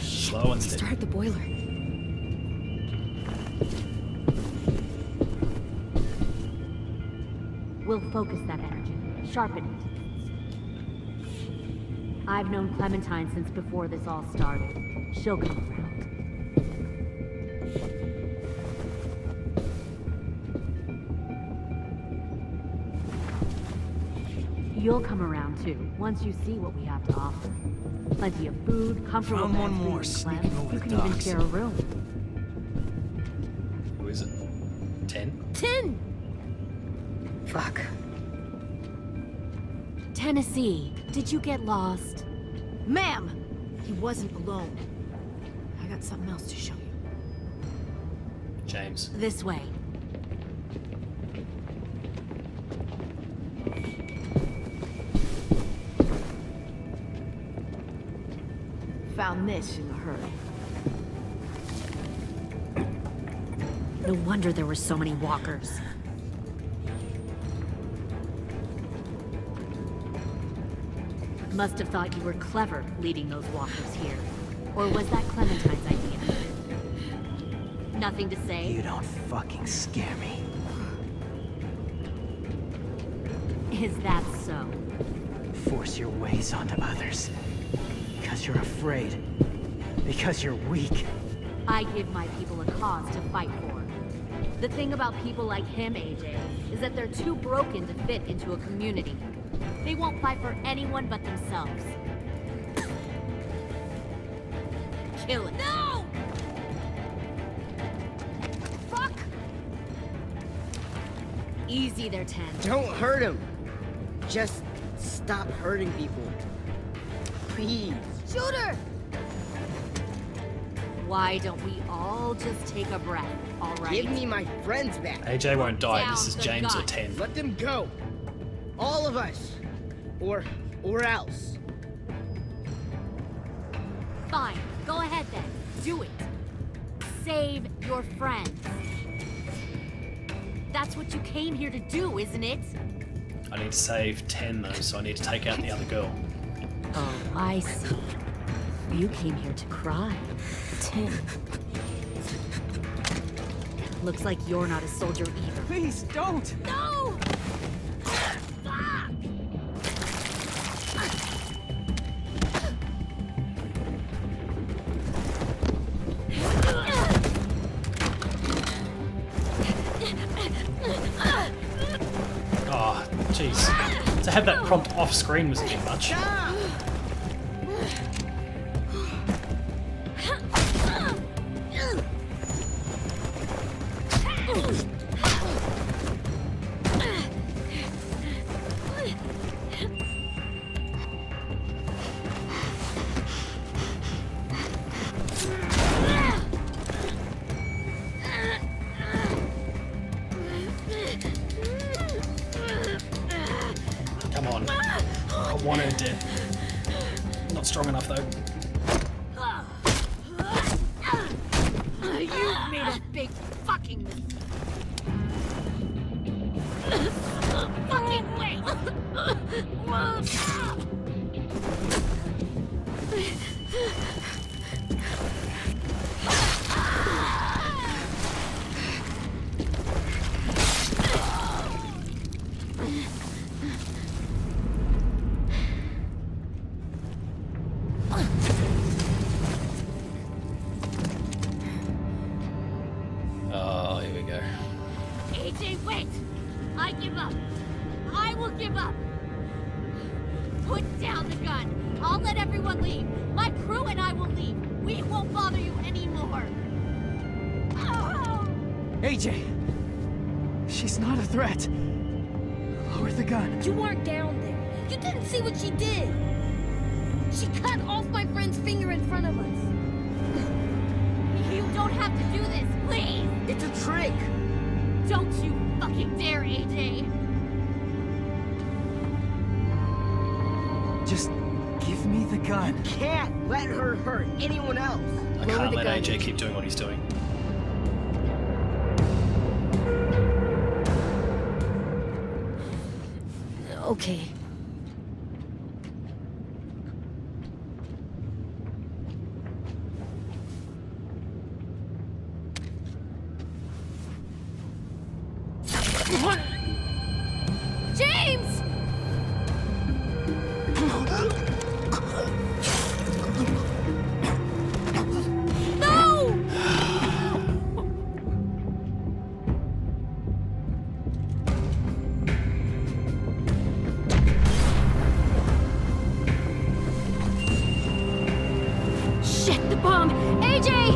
Slow and steady. Start the boiler. We'll focus that energy, sharpen it. I've known Clementine since before this all started. She'll come around. You'll come around too, once you see what we have to offer. Plenty of food, comfortable Found one beds for more you, sneaking Clem. over You the can even docks. share a room. Who is it? 10? 10! Fuck. Tennessee, did you get lost? Ma'am! He wasn't alone. I got something else to show you. James. This way. Found this in a hurry. No wonder there were so many walkers. Must have thought you were clever leading those walkers here. Or was that Clementine's idea? Nothing to say? You don't fucking scare me. Is that so? Force your ways onto others. Because you're afraid. Because you're weak. I give my people a cause to fight for. The thing about people like him, AJ, is that they're too broken to fit into a community. They won't fight for anyone but themselves. Kill it. No! Fuck! Easy there, 10. Don't hurt him. Just stop hurting people. Please. Shoot her! Why don't we all just take a breath, all right? Give me my friends back. AJ won't die. This is Down the James or gun. 10. Let them go. All of us. Or else. Fine, go ahead then. Do it. Save your friends. That's what you came here to do, isn't it? I need to save 10 though, so I need to take out the other girl. Oh, I see. You came here to cry. 10. Looks like you're not a soldier either. Please, don't! No! Oh, jeez. To have that prompt off screen was a bit much. Come on. I want her dead. Not strong enough though. You made a big fucking mistake. Fucking wait! Oh, here we go. AJ, wait! I give up. I will give up. Put down the gun. I'll let everyone leave. My crew and I will leave. We won't bother you anymore. Oh! AJ! She's not a threat. Lower the gun. You weren't down there. You didn't see what she did. She cut off my friend's finger in front of us. You don't have to do this, please! It's a trick. Don't you fucking dare, AJ! Just give me the gun. Can't let her hurt anyone else. I can't let AJ keep doing what he's doing. Okay. James! No! Shit, the bomb! AJ!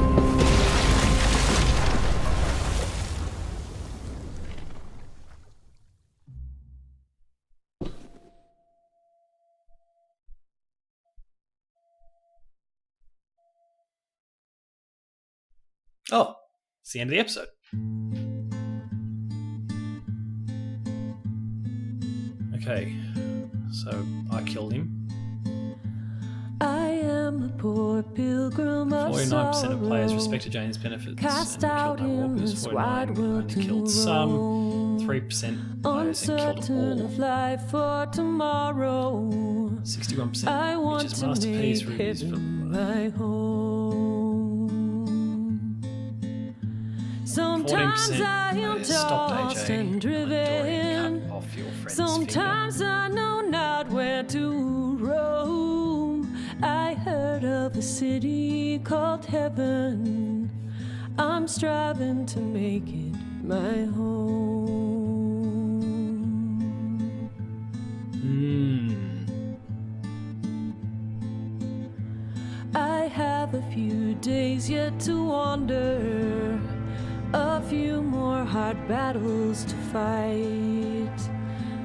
Oh, it's the end of the episode. Okay, so I killed him. I am a poor pilgrim of 49% of players sorrow, respected Jane's benefits cast and out killed no in walkers. this 49 wide world only to killed some. roam, 3% players and killed uncertain them of all. life for tomorrow. 61% I want which is to masterpiece make reviews heaven my home. Sometimes 14% I am stopped tossed AJ. and driven. Cut off your friend's Sometimes I know not where to roam. I heard of a city called heaven. I'm striving to make it my home. I have a few days yet to wander, a few more hard battles to fight.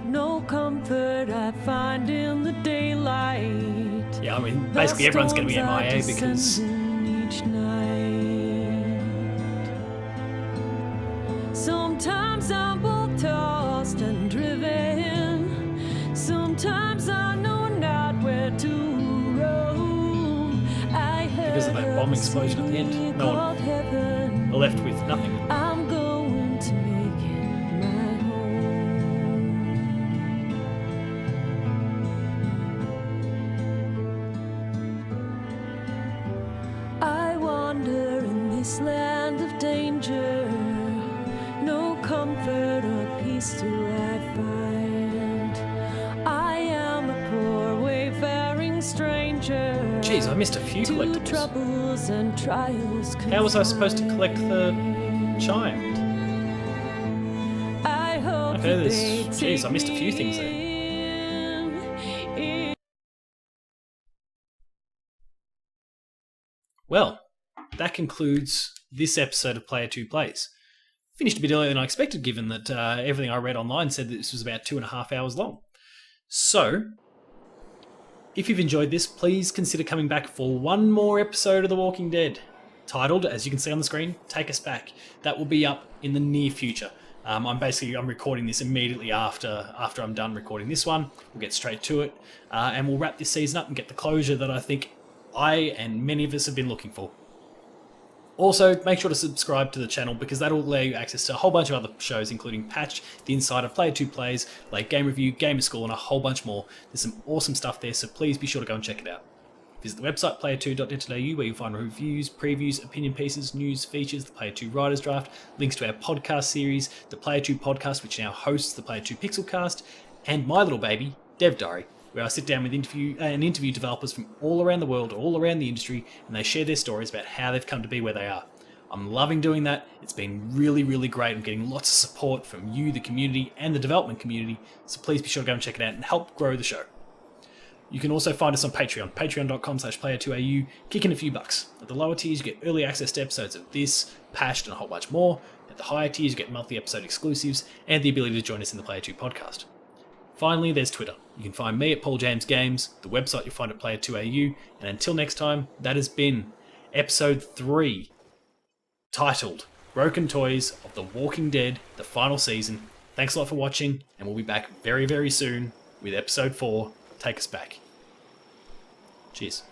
No comfort I find in the daylight. Yeah, I mean, basically everyone's going to be MIA because each night. Sometimes I'm both tossed and driven. Sometimes I know not where to roam. I because of that bomb explosion at the end, no one are left with nothing. I'm going to make it my home. I wander in this land of danger. No comfort or peace do I find. I am a poor wayfaring stranger. Jeez, I missed a few collectibles. Troubles and trials. How was I supposed to collect the chime? Okay, there's... Jeez, I missed a few things there. Well, that concludes this episode of Player 2 Plays. Finished a bit earlier than I expected, given that everything I read online said that this was about 2.5 hours long. So, if you've enjoyed this, please consider coming back for one more episode of The Walking Dead, titled, as you can see on the screen, Take Us Back. That will be up in the near future. I'm recording this immediately after I'm done recording this one. We'll get straight to it, and we'll wrap this season up and get the closure that I think I and many of us have been looking for. Also, make sure to subscribe to the channel because that'll allow you access to a whole bunch of other shows, including Patch, The Insider, Player 2 Plays, Late Game Review, Gamer School, and a whole bunch more. There's some awesome stuff there, so please be sure to go and check it out. Visit the website player2.net.au where you'll find reviews, previews, opinion pieces, news, features, the Player 2 Writers Draft, links to our podcast series, the Player 2 podcast, which now hosts the Player 2 Pixelcast, and my little baby, Dev Diary, where I sit down with interview developers from all around the world, all around the industry, and they share their stories about how they've come to be where they are. I'm loving doing that. It's been really, really great. I'm getting lots of support from you, the community, and the development community, so please be sure to go and check it out and help grow the show. You can also find us on Patreon, patreon.com/player2au, kick in a few bucks. At the lower tiers, you get early access to episodes of this, Pashed, and a whole bunch more. At the higher tiers, you get monthly episode exclusives, and the ability to join us in the Player 2 podcast. Finally, there's Twitter. You can find me at Paul James Games, the website you'll find at Player2au, and until next time, that has been episode 3, titled Broken Toys of The Walking Dead, the final season. Thanks a lot for watching, and we'll be back very, very soon with episode 4, Take Us Back. Cheers.